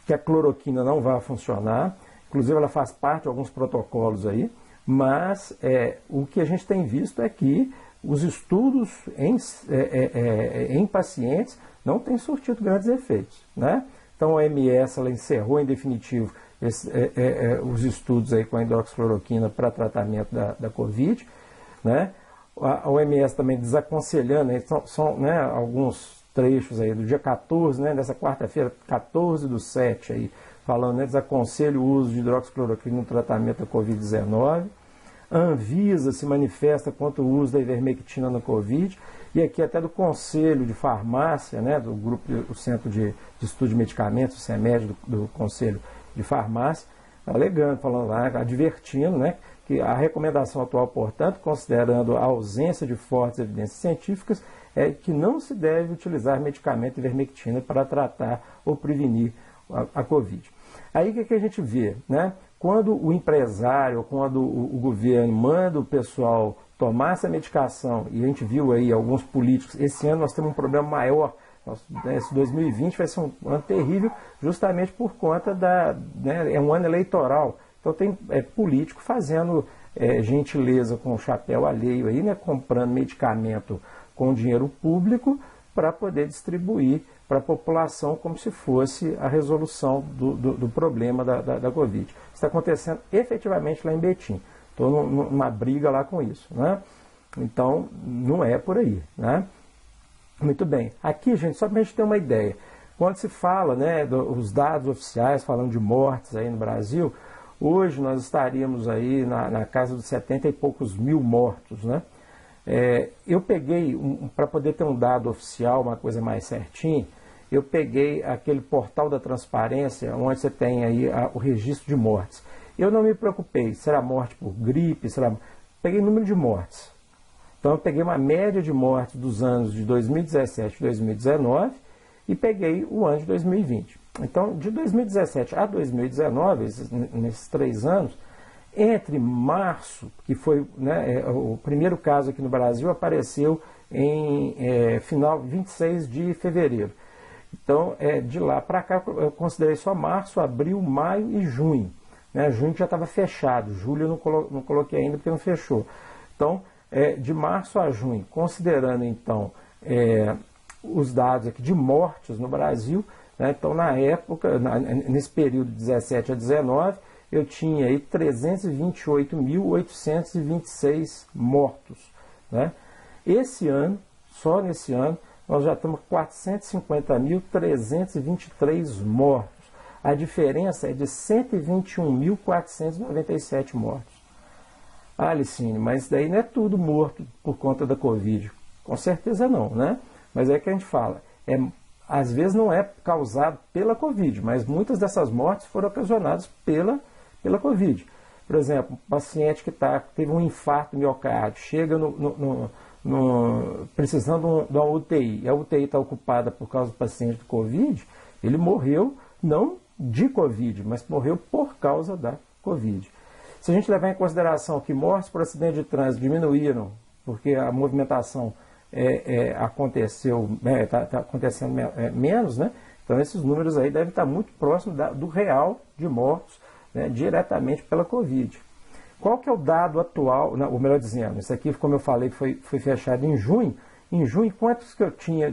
que a cloroquina não vai funcionar, inclusive ela faz parte de alguns protocolos aí, mas o que a gente tem visto é que os estudos em pacientes não têm surtido grandes efeitos. Né? Então a OMS ela encerrou em definitivo os estudos aí com a hidroxicloroquina para tratamento da Covid. Né? A OMS também desaconselhando, né, são né, alguns trechos aí do dia 14, né, dessa quarta-feira, 14/7, aí, falando, né, desaconselha o uso de hidroxicloroquina no tratamento da Covid-19. A Anvisa se manifesta contra o uso da ivermectina na Covid, e aqui até do Conselho de Farmácia, né, do grupo, o Centro de Estudo de Medicamentos, o CEMED, do Conselho de Farmácia, alegando, falando lá, advertindo, né, que a recomendação atual, portanto, considerando a ausência de fortes evidências científicas, é que não se deve utilizar medicamento ivermectina para tratar ou prevenir a Covid. Aí o que a gente vê, né? Quando o empresário, quando o governo manda o pessoal tomar essa medicação, e a gente viu aí alguns políticos, esse ano nós temos um problema maior, esse 2020 vai ser um ano terrível, justamente por conta né, é um ano eleitoral. Então tem político fazendo gentileza com o chapéu alheio aí, né, comprando medicamento com dinheiro público para poder distribuir para a população como se fosse a resolução do problema da Covid. Isso está acontecendo efetivamente lá em Betim. Estou numa briga lá com isso, né? Então, não é por aí, né? Muito bem. Aqui, gente, só para a gente ter uma ideia, quando se fala, né, os dados oficiais falando de mortes aí no Brasil, hoje nós estaríamos aí na casa dos 70 e poucos mil mortos, né? Eu peguei, para poder ter um dado oficial, uma coisa mais certinha, eu peguei aquele portal da transparência, onde você tem aí o registro de mortes. Eu não me preocupei, será morte por gripe, peguei número de mortes. Então eu peguei uma média de mortes dos anos de 2017 e 2019 e peguei o ano de 2020. Então, de 2017 a 2019, nesses 3 anos, entre março, que foi, né, o primeiro caso aqui no Brasil, apareceu em final 26 de fevereiro. Então, de lá para cá, eu considerei só março, abril, maio e junho. Né? Junho já estava fechado, julho eu não coloquei ainda porque não fechou. Então, de março a junho, considerando então os dados aqui de mortes no Brasil, né? Então na época, nesse período de 17 a 19, eu tinha aí 328.826 mortos. Né? Esse ano, só nesse ano, nós já estamos com 450.323 mortos. A diferença é de 121.497 mortos. Ah, Alicine, mas isso daí não é tudo morto por conta da Covid. Com certeza não, né? Mas é que a gente fala, às vezes não é causado pela Covid, mas muitas dessas mortes foram ocasionadas pela Covid. Por exemplo, um paciente que teve um infarto miocárdio, chega precisando de uma UTI, e a UTI está ocupada por causa do paciente de Covid, ele morreu não de Covid, mas morreu por causa da Covid. Se a gente levar em consideração que mortes por acidente de trânsito diminuíram, porque a movimentação aconteceu, está acontecendo menos, né? Então esses números aí devem estar muito próximos do real de mortos, né, diretamente pela Covid. Qual que é o dado atual, ou melhor dizendo, isso aqui, como eu falei, foi fechado em junho. Em junho, quantos que eu tinha,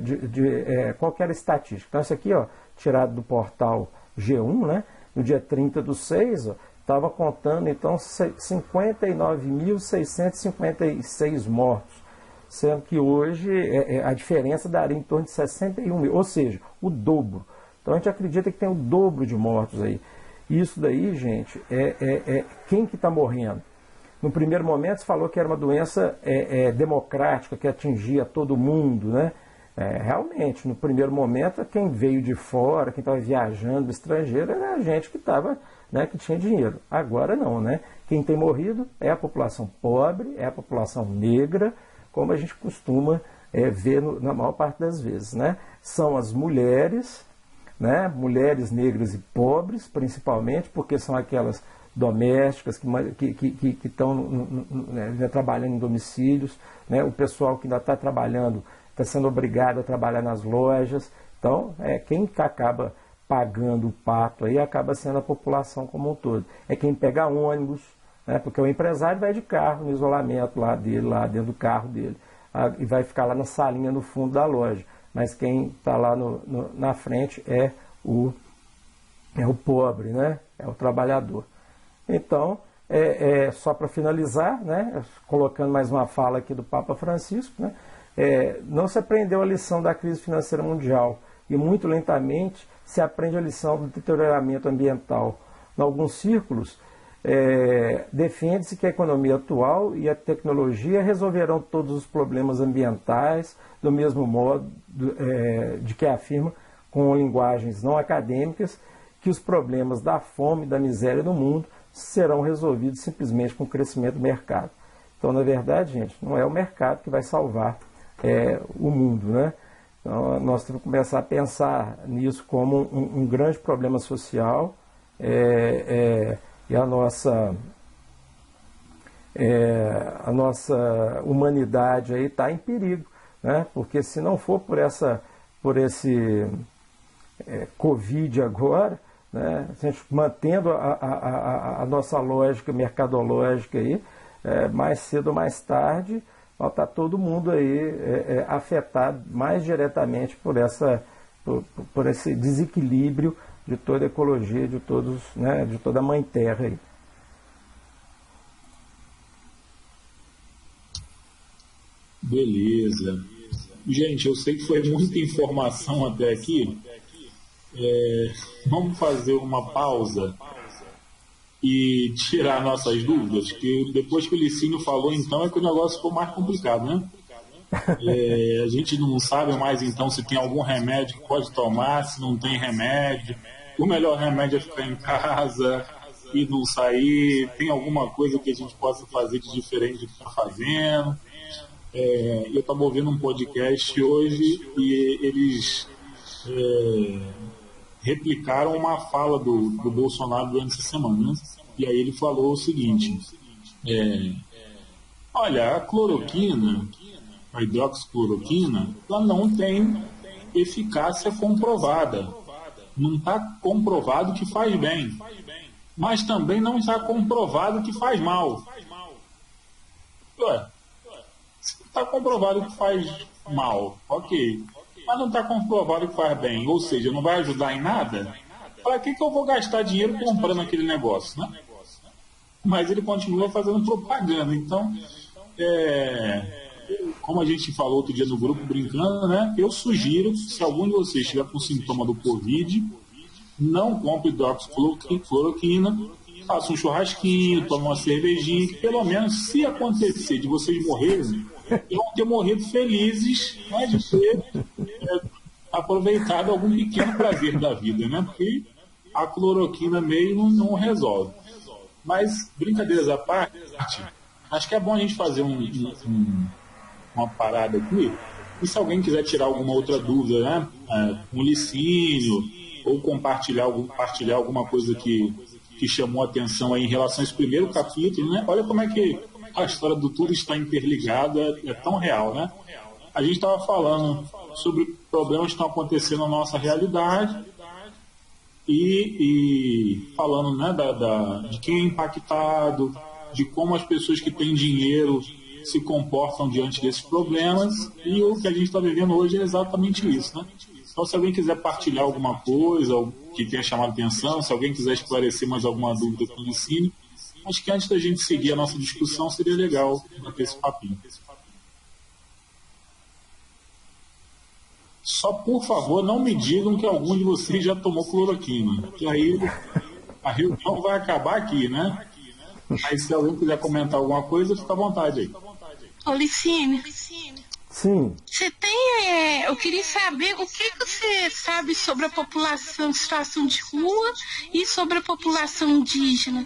qual que era a estatística? Então, isso aqui, ó, tirado do portal G1, né, no dia 30/6, estava contando, então, 59.656 mortos, sendo que hoje a diferença daria em torno de 61 mil, ou seja, o dobro. Então, a gente acredita que tem o dobro de mortos aí. Isso daí, gente, quem que está morrendo? No primeiro momento se falou que era uma doença democrática, que atingia todo mundo, né? Realmente, no primeiro momento, quem veio de fora, quem estava viajando do estrangeiro, era a gente que estava, né, que tinha dinheiro. Agora não, né? Quem tem morrido é a população pobre, é a população negra, como a gente costuma ver na maior parte das vezes, né? São as mulheres, né? Mulheres negras e pobres, principalmente, porque são aquelas domésticas que estão trabalhando em domicílios, né? O pessoal que ainda está trabalhando, está sendo obrigado a trabalhar nas lojas. Então, quem acaba pagando o pato aí acaba sendo a população como um todo. É quem pega ônibus, né? Porque o empresário vai de carro, no isolamento lá dentro do carro dele, e vai ficar lá na salinha no fundo da loja. Mas quem está lá na frente é o pobre, né? É o trabalhador. Então, só para finalizar, né, colocando mais uma fala aqui do Papa Francisco, né, não se aprendeu a lição da crise financeira mundial e muito lentamente se aprende a lição do deterioramento ambiental. Em alguns círculos, defende-se que a economia atual e a tecnologia resolverão todos os problemas ambientais do mesmo modo de que afirma com linguagens não acadêmicas que os problemas da fome e da miséria no mundo serão resolvidos simplesmente com o crescimento do mercado. Então, na verdade, gente, não é o mercado que vai salvar o mundo, né? Então, nós temos que começar a pensar nisso como um grande problema social e a nossa humanidade aí está em perigo, né? Porque se não for por esse Covid agora, né, a gente mantendo a nossa lógica mercadológica aí, mais cedo ou mais tarde, está todo mundo aí afetado mais diretamente por esse desequilíbrio de toda a ecologia, de toda a Mãe Terra aí. Beleza. Gente, eu sei que foi muita informação até aqui. Vamos fazer uma pausa e tirar nossas dúvidas, que depois que o Licínio falou, então, que o negócio ficou mais complicado, né? A gente não sabe mais, então, se tem algum remédio que pode tomar, se não tem remédio. O melhor remédio é ficar em casa e não sair. Tem alguma coisa que a gente possa fazer de diferente do que está fazendo? Eu estava ouvindo um podcast hoje e eles replicaram uma fala do Bolsonaro durante essa semana, né? E aí ele falou o seguinte: olha, a cloroquina, a hidroxicloroquina, ela não tem eficácia comprovada. Não está comprovado que faz bem, mas também não está comprovado que faz mal. Está comprovado que faz mal, ok, mas não está comprovado que faz bem, ou seja, não vai ajudar em nada. Para que eu vou gastar dinheiro comprando aquele negócio, né? Mas ele continua fazendo propaganda. Então, como a gente falou outro dia no grupo brincando, né? Eu sugiro, se algum de vocês estiver com sintoma do Covid, não compre hidroxicloroquina, faça um churrasquinho, tome uma cervejinha, que pelo menos, se acontecer de vocês morrerem, vão ter morrido felizes, né, de ter aproveitado algum pequeno prazer da vida, né? Porque a cloroquina meio não resolve. Mas, brincadeiras à parte, acho que é bom a gente fazer uma parada aqui, e se alguém quiser tirar alguma outra dúvida, né, um Licínio, ou compartilhar alguma coisa que chamou a atenção aí em relação a esse primeiro capítulo, né? Olha como é que a história do tudo está interligada, é tão real, né? A gente estava falando sobre problemas que estão acontecendo na nossa realidade e falando, né, de quem é impactado, de como as pessoas que têm dinheiro se comportam diante desses problemas, e o que a gente está vivendo hoje é exatamente isso, né? Então, se alguém quiser partilhar alguma coisa que tenha chamado atenção, se alguém quiser esclarecer mais alguma dúvida com o Licínio, acho que antes da gente seguir a nossa discussão, seria legal ter esse papinho. Só, por favor, não me digam que algum de vocês já tomou cloroquina, que aí a reunião vai acabar aqui, né? Mas se alguém quiser comentar alguma coisa, fica à vontade aí. Ô, Licínio. Sim. Você tem. Eu queria saber o que você sabe sobre a população em situação de rua e sobre a população indígena.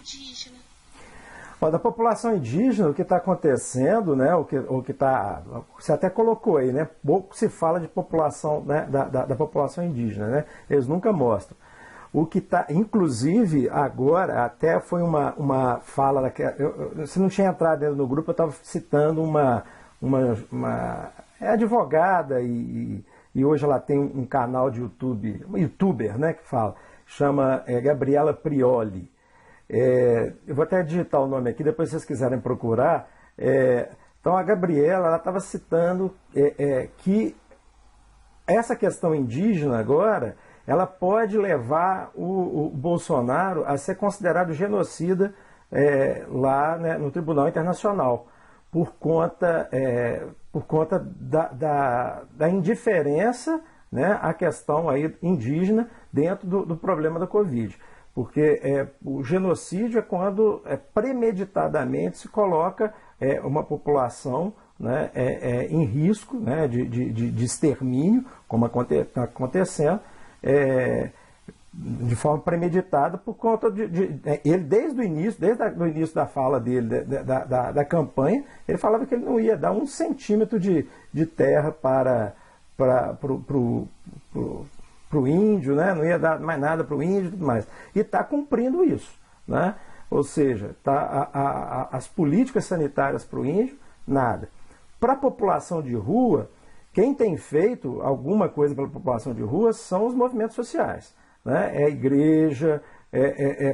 Ó, da população indígena, o que está acontecendo, né? O que tá, você até colocou aí, né? Pouco se fala de população, né, da população indígena, né? Eles nunca mostram. O que está, inclusive, agora, até foi uma fala, você não tinha entrado dentro do grupo, eu estava citando uma advogada e hoje ela tem um canal de YouTube, uma youtuber, né, que fala, chama Gabriela Prioli. Eu vou até digitar o nome aqui, depois se vocês quiserem procurar. Então a Gabriela, ela estava citando que essa questão indígena agora, ela pode levar o Bolsonaro a ser considerado genocida lá, né, no Tribunal Internacional, por conta da indiferença, né, à questão aí indígena dentro do problema da Covid. Porque o genocídio é quando premeditadamente se coloca uma população, né, em risco, né, de extermínio, como está acontecendo, de forma premeditada por conta ele desde o início da fala dele, da campanha, ele falava que ele não ia dar 1 centímetro de terra para o índio, né? Não ia dar mais nada para o índio e tudo mais. E está cumprindo isso, né? Ou seja, as políticas sanitárias para o índio, nada. Para a população de rua, quem tem feito alguma coisa pela população de rua são os movimentos sociais. Né? A igreja,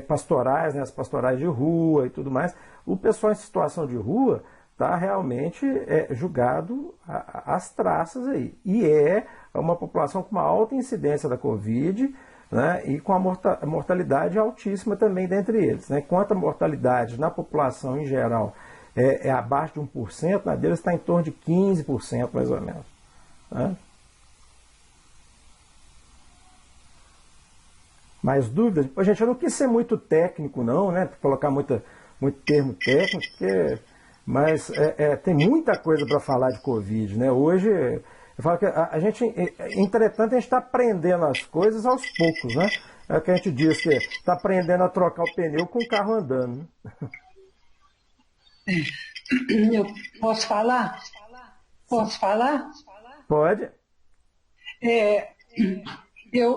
pastorais, né? As pastorais de rua e tudo mais. O pessoal em situação de rua está realmente julgado às traças aí. E é uma população com uma alta incidência da Covid, né? E com a mortalidade altíssima também dentre eles. Né? Enquanto a mortalidade na população em geral é abaixo de 1%, na deles está em torno de 15% mais ou menos. Né? Mais dúvidas? Gente, eu não quis ser muito técnico não, né? Colocar muito termo técnico, mas tem muita coisa para falar de Covid, né? Hoje, eu falo que a gente, entretanto, a gente está aprendendo as coisas aos poucos, né? É o que a gente diz, que está aprendendo a trocar o pneu com o carro andando. Né? Eu posso falar? Posso falar? Pode.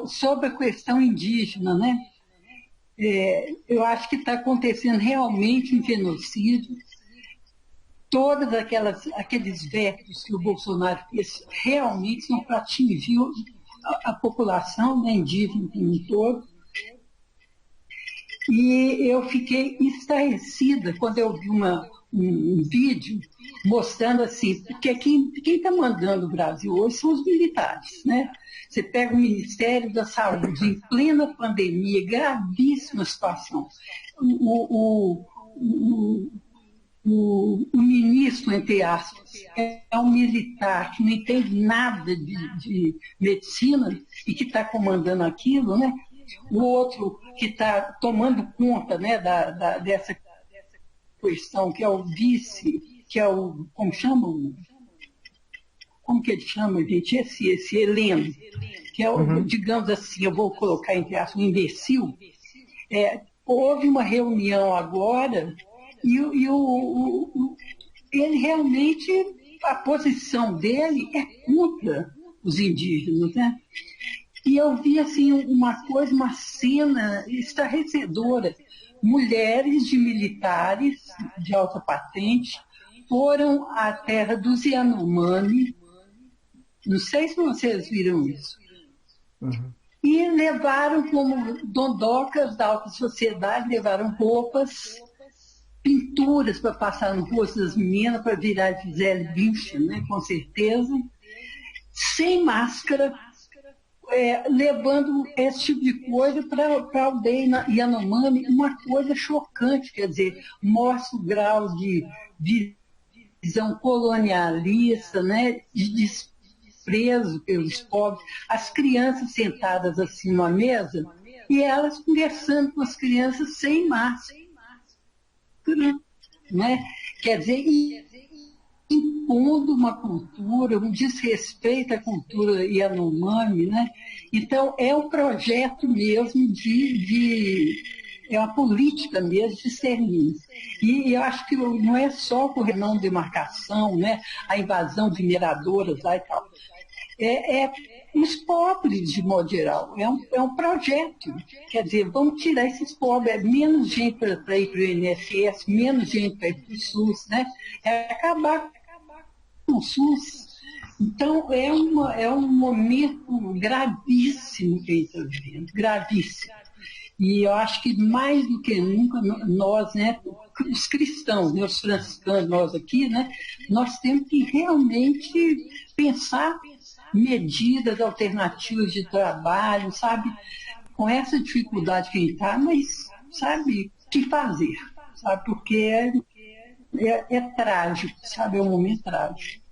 Sobre a questão indígena, né? Eu acho que está acontecendo realmente um genocídio. Todos aqueles vetos que o Bolsonaro fez realmente são para atingir a população, né, indígena como um todo. E eu fiquei estarrecida quando eu vi um vídeo mostrando assim, porque quem está mandando o Brasil hoje são os militares, né? Você pega o Ministério da Saúde em plena pandemia, gravíssima situação. O ministro, entre aspas, é um militar que não entende nada de medicina e que está comandando aquilo, né? O outro que está tomando conta, né, dessa questão, que é o vice, que é o, como chama? Como que ele chama, gente? Esse Heleno, que é o, digamos assim, eu vou colocar entre aspas, um imbecil. Houve uma reunião agora e ele realmente, a posição dele é contra os indígenas, né? E eu vi assim uma cena estarrecedora. Mulheres de militares de alta patente foram à terra dos Yanomami. Não sei se vocês viram isso. E levaram como dondocas da alta sociedade, levaram roupas, pinturas para passar no rosto das meninas, para virar Gisele Bündchen, né, com certeza, sem máscara, levando esse tipo de coisa para a aldeia Yanomami, uma coisa chocante, quer dizer, mostra o grau de visão colonialista, né, de desprezo pelos pobres, as crianças sentadas assim numa mesa e elas conversando com as crianças sem máscara, né? Quer dizer, impondo uma cultura, um desrespeito à cultura Yanomami, né? Então, é um projeto mesmo é uma política mesmo de extermínio. E eu acho que não é só por não demarcação, né? A invasão de mineradoras lá e tal. Os pobres, de modo geral. É um projeto. Quer dizer, vamos tirar esses pobres. menos gente para ir para o INSS, menos gente para ir para o SUS, né? Acabar com o SUS. Então, é um momento gravíssimo que a gente está vivendo. Gravíssimo. E eu acho que mais do que nunca nós, né, os cristãos, né, os franciscanos, nós aqui, né, nós temos que realmente pensar medidas alternativas de trabalho, sabe? Com essa dificuldade que a gente está, mas sabe o que fazer. sabe? Porque é trágico, sabe? É um momento trágico.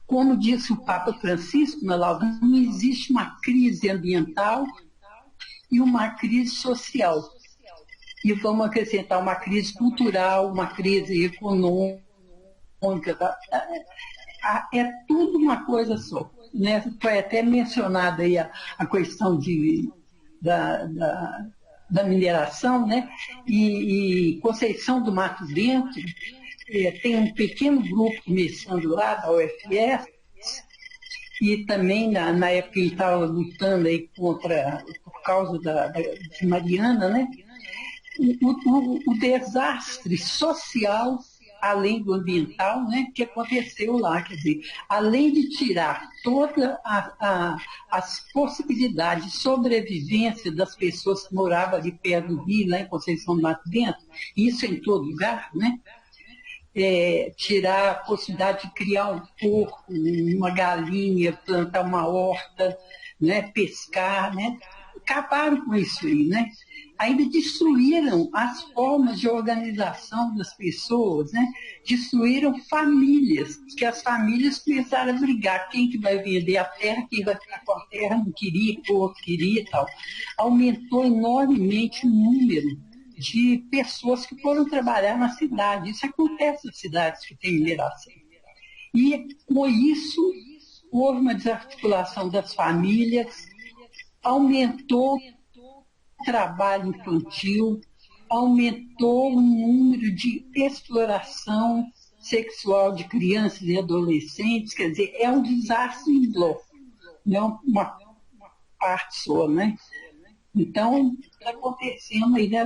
Como disse o Papa Francisco na laudação, não existe uma crise ambiental e uma crise social. E vamos acrescentar uma crise cultural, uma crise econômica. É tudo uma coisa só. Né? Foi até mencionada aí a questão da mineração, né? E Conceição do Mato Dentro, tem um pequeno grupo começando lá, da UFS, e também na época ele estava lutando aí por causa de Mariana, né? O desastre social, além do ambiental, né, que aconteceu lá, quer dizer, além de tirar todas as possibilidades de sobrevivência das pessoas que moravam ali perto do rio, lá em Conceição do Mato Dentro, isso em todo lugar, né? Tirar a possibilidade de criar um porco, uma galinha, plantar uma horta, né, pescar, né? Acabaram com isso aí, né? Ainda destruíram as formas de organização das pessoas, né? Destruíram famílias, que as famílias começaram a brigar, quem que vai vender a terra, quem vai ficar com a terra, não queria, o outro queria e tal. Aumentou enormemente o número de pessoas que foram trabalhar na cidade. Isso acontece nas cidades que têm mineração. E, com isso, houve uma desarticulação das famílias, aumentou o trabalho infantil, aumentou o número de exploração sexual de crianças e adolescentes, quer dizer, é um desastre em bloco, não uma parte só, né? Então, está acontecendo aí, né,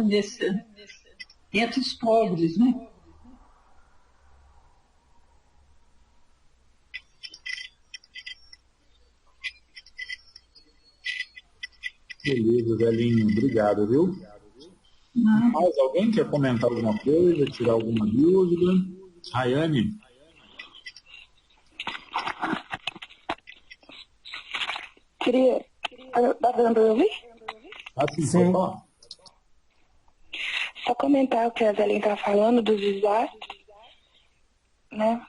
entre os pobres, né? Beleza, velhinho. Obrigado, viu? Mais alguém quer comentar alguma coisa, tirar alguma dúvida? Rayane? Queria... Tá dando para ouvir? Sim. Pode falar. Só comentar o que a Zelinha está falando dos desastres, né?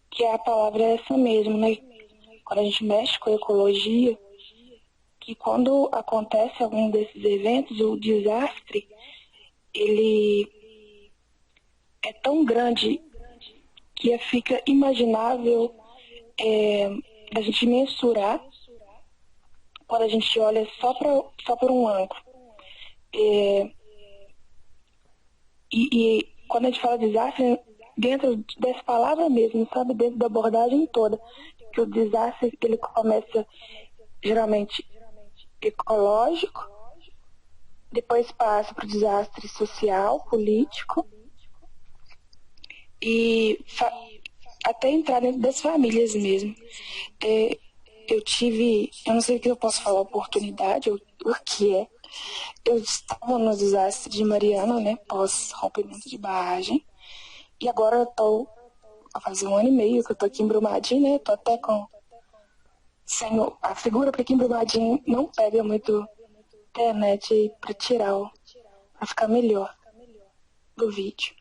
Que a palavra é essa mesmo, né? Quando a gente mexe com a ecologia, que quando acontece algum desses eventos, o desastre, ele é tão grande que fica imaginável da gente mensurar quando a gente olha só por um ângulo. E quando a gente fala desastre, dentro dessa palavra mesmo, sabe, dentro da abordagem toda, que o desastre ele começa geralmente ecológico, depois passa para o desastre social, político, e até entrar dentro das famílias mesmo. Eu não sei o que eu posso falar, oportunidade, ou o que é. Eu estava no desastre de Mariana, né, pós rompimento de barragem, e agora eu estou a fazer 1 ano e meio que eu estou aqui em Brumadinho, né, estou até sem a figura, porque aqui em Brumadinho não pega muito internet para para ficar melhor do vídeo.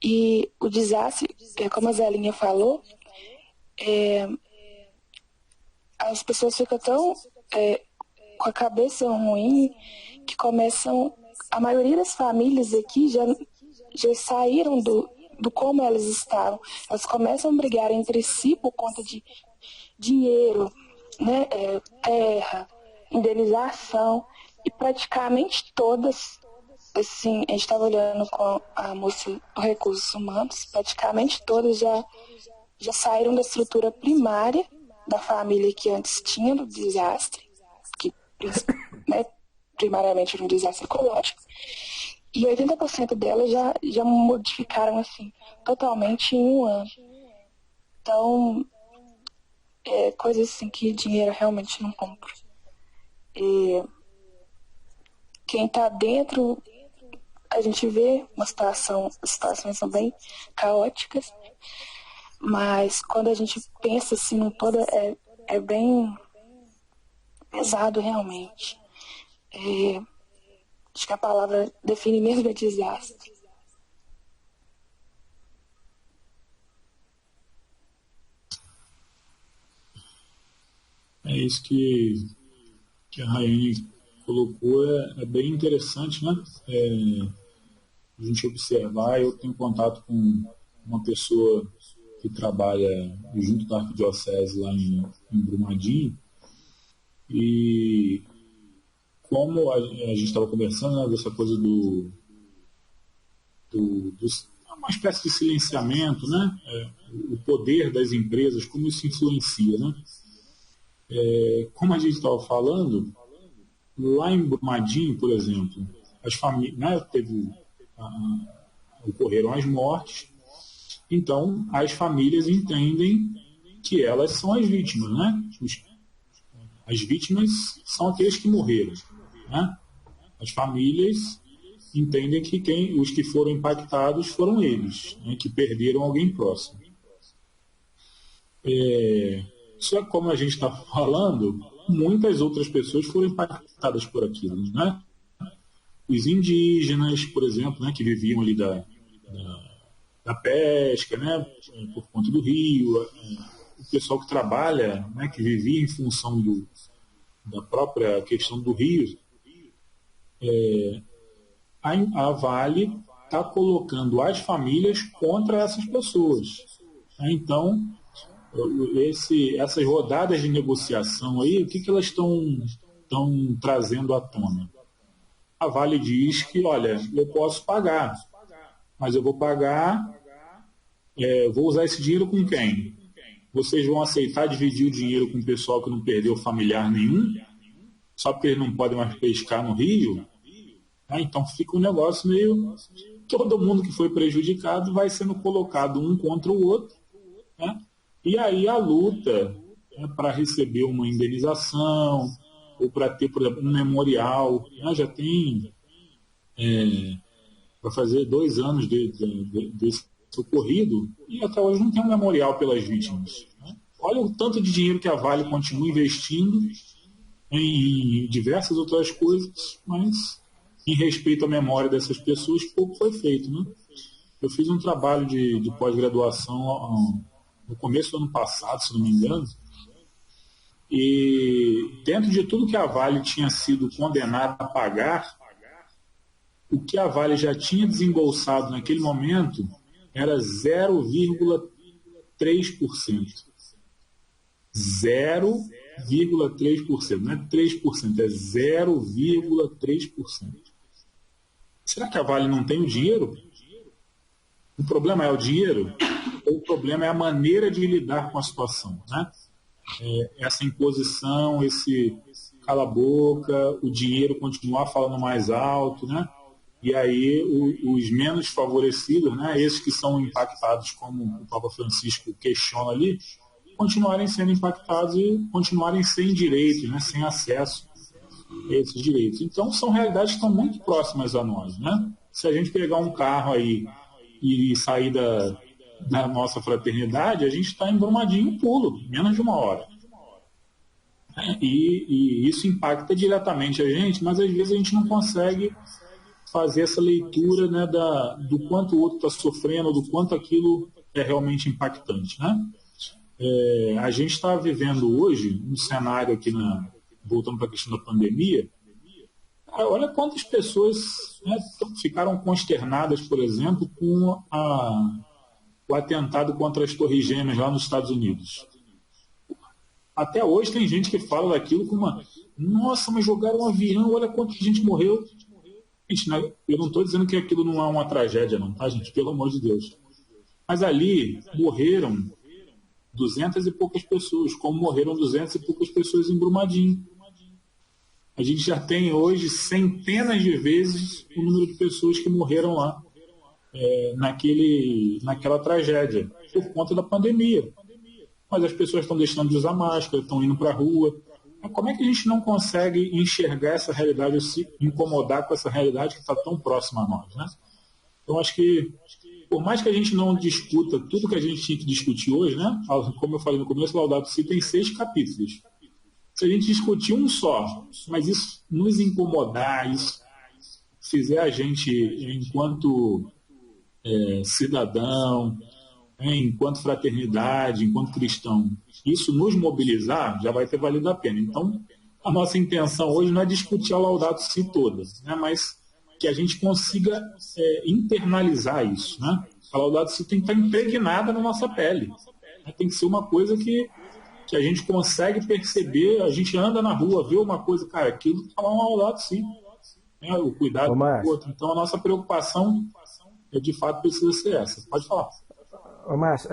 E o desastre, como a Zelinha falou, as pessoas ficam tão com a cabeça ruim que começam... A maioria das famílias aqui já saíram do como elas estavam. Elas começam a brigar entre si por conta de dinheiro, né, terra, indenização, e praticamente todas, assim, a gente estava olhando com a moça do Recursos Humanos, praticamente todas já saíram da estrutura primária da família que antes tinha do desastre, que, né, primariamente era um desastre ecológico, e 80% delas já modificaram assim, totalmente em 1 ano. Então, coisas assim que dinheiro realmente não compra. Quem está dentro, a gente vê as situações são bem caóticas, mas quando a gente pensa assim no todo, é é bem pesado realmente. Acho que a palavra define mesmo é desastre. É isso que a Rayane colocou, é bem interessante, né? A gente observar. Eu tenho contato com uma pessoa que trabalha junto da Arquidiocese lá em Brumadinho, e como a gente estava conversando, né, dessa coisa uma espécie de silenciamento, né? O poder das empresas, como isso influencia, né? Como a gente estava falando, lá em Brumadinho, por exemplo, as famílias, né, ocorreram as mortes, então as famílias entendem que elas são as vítimas, né? As vítimas são aqueles que morreram, né? As famílias entendem que os que foram impactados foram eles, né, que perderam alguém próximo. Só que, como a gente está falando, muitas outras pessoas foram impactadas por aquilo, né? Os indígenas, por exemplo, né, que viviam ali da pesca, né, por conta do rio, o pessoal que trabalha, né, que vivia em função da própria questão do rio, a Vale está colocando as famílias contra essas pessoas. Então, essas rodadas de negociação aí, o que elas estão trazendo à tona? A Vale diz que, olha, eu posso pagar, mas eu vou pagar, vou usar esse dinheiro com quem? Vocês vão aceitar dividir o dinheiro com o pessoal que não perdeu familiar nenhum? Só porque eles não podem mais pescar no rio? Então fica um negócio meio... Todo mundo que foi prejudicado vai sendo colocado um contra o outro, né? E aí a luta para receber uma indenização ou para ter, por exemplo, um memorial, né? Já tem... vai fazer 2 anos desse ocorrido e até hoje não tem um memorial pelas vítimas, né? Olha o tanto de dinheiro que a Vale continua investindo em diversas outras coisas, mas em respeito à memória dessas pessoas, pouco foi feito, né? Eu fiz um trabalho de pós-graduação no começo do ano passado, se não me engano, e dentro de tudo que a Vale tinha sido condenada a pagar, o que a Vale já tinha desembolsado naquele momento era 0,3%. 0,3%, não é 3%, é 0,3%. Será que a Vale não tem o dinheiro? O problema é o dinheiro? Ou o problema é a maneira de lidar com a situação, né? Essa imposição, esse cala-boca, o dinheiro continuar falando mais alto, né? E aí os menos favorecidos, né? Esses que são impactados, como o Papa Francisco questiona ali, continuarem sendo impactados e continuarem sem direito, né? Sem acesso a esses direitos. Então são realidades que estão muito próximas a nós, né? Se a gente pegar um carro aí e sair da nossa fraternidade, a gente está em Brumadinho um pulo, menos de 1 hora. E isso impacta diretamente a gente, mas às vezes a gente não consegue fazer essa leitura, né, do quanto o outro está sofrendo, do quanto aquilo é realmente impactante, né? A gente está vivendo hoje um cenário aqui, voltando para a questão da pandemia. Olha quantas pessoas, né, ficaram consternadas, por exemplo, com o atentado contra as Torres Gêmeas lá nos Estados Unidos. Até hoje tem gente que fala daquilo com nossa, mas jogaram um avião, olha quanta gente morreu. Gente, eu não estou dizendo que aquilo não é uma tragédia, não, tá, gente? Pelo amor de Deus. Mas ali morreram 200 e poucas pessoas, como morreram 200 e poucas pessoas em Brumadinho. A gente já tem hoje centenas de vezes o número de pessoas que morreram lá, naquela tragédia, por conta da pandemia. Mas as pessoas estão deixando de usar máscara, estão indo para a rua. Mas como é que a gente não consegue enxergar essa realidade ou se incomodar com essa realidade que está tão próxima a nós, né? Então, acho que por mais que a gente não discuta tudo que a gente tinha que discutir hoje, né? Como eu falei no começo, o Laudato Si tem 6 capítulos. Se a gente discutir um só, mas isso nos incomodar, isso fizer a gente, enquanto cidadão, enquanto fraternidade, enquanto cristão, isso nos mobilizar, já vai ter valido a pena. Então, a nossa intenção hoje não é discutir a Laudato Si toda, né? Mas que a gente consiga internalizar isso, né? A Laudato Si tem que estar impregnada na nossa pele. Tem que ser uma coisa que a gente consegue perceber, a gente anda na rua, vê uma coisa, cara, aquilo que falar uma Laudato Si. O cuidado com o outro. Então, a nossa preocupação, de fato, precisa ser essa. Pode falar. Ô, Márcio,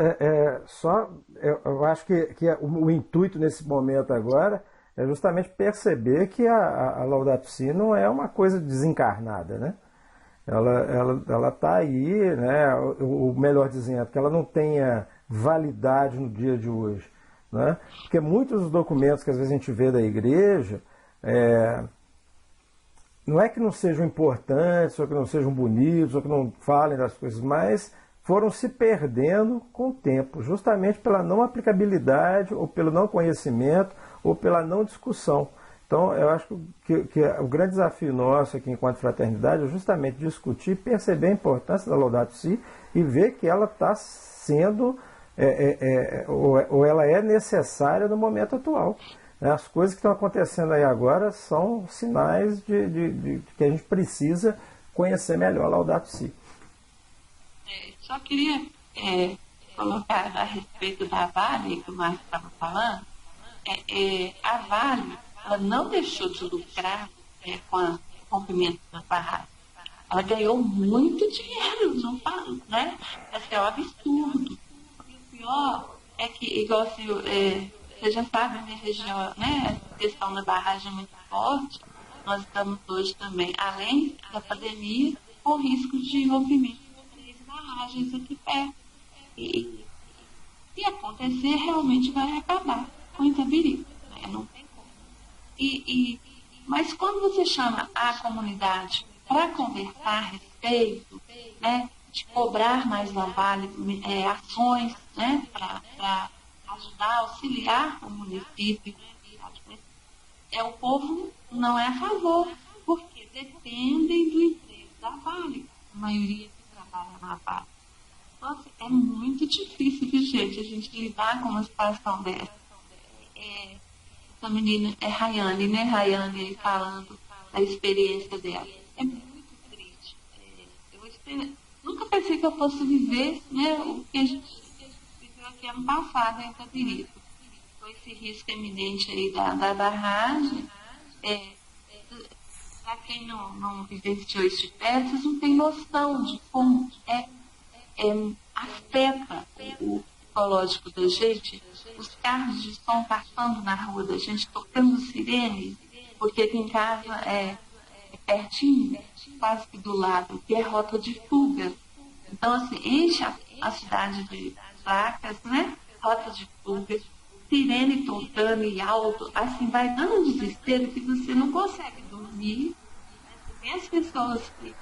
eu acho que o intuito nesse momento agora é justamente perceber que a Laudato Si não é uma coisa desencarnada, né? Ela está aí, né? Ou melhor dizendo, que ela não tenha validade no dia de hoje, né? Porque muitos dos documentos que às vezes a gente vê da igreja, não é que não sejam importantes, ou que não sejam bonitos, ou que não falem das coisas, mas foram se perdendo com o tempo, justamente pela não aplicabilidade, ou pelo não conhecimento, ou pela não discussão. Então, eu acho que o grande desafio nosso aqui enquanto fraternidade é justamente discutir, perceber a importância da Laudato Si e ver que ela está sendo, ou ela é necessária no momento atual. As coisas que estão acontecendo aí agora são sinais de que a gente precisa conhecer melhor a Laudato Si. Só queria colocar a respeito da Vale, que o Marcos estava falando. A Vale, ela não deixou de lucrar com o rompimento da barragem. Ela ganhou muito dinheiro, não falo, né? Esse é um absurdo. E o pior é que, igual assim, você já sabe, a minha região, né? A questão da barragem é muito forte. Nós estamos hoje também, além da pandemia, com risco de rompimento de 3 barragens aqui perto. E se acontecer, realmente vai acabar com o Itabiri, né? Não tem como. Mas quando você chama a comunidade para conversar a respeito, né, de cobrar mais na Vale ações, né, para ajudar, auxiliar o município, o povo não é a favor, porque dependem do emprego da Vale, a maioria que trabalha na Vale. Nossa, é muito difícil, gente, a gente lidar com uma situação dessa. Essa menina é Rayane, né? Rayane aí falando da experiência dela. É muito triste. Nunca pensei que eu fosse viver, né, o que a gente viveu aqui ano passado em Itabiri. Com esse risco eminente aí da barragem. Para quem não vivenciou isso de perto, vocês não têm noção de como afeta o psicológico da gente. Os carros de som passando na rua da gente, tocando sirene, porque aqui em casa é pertinho, quase que do lado, que é rota de fuga. Então, assim, enche a cidade de placas, né? Rota de fuga, sirene tocando e alto, assim, vai dando um desespero que você não consegue dormir. Tem as pessoas que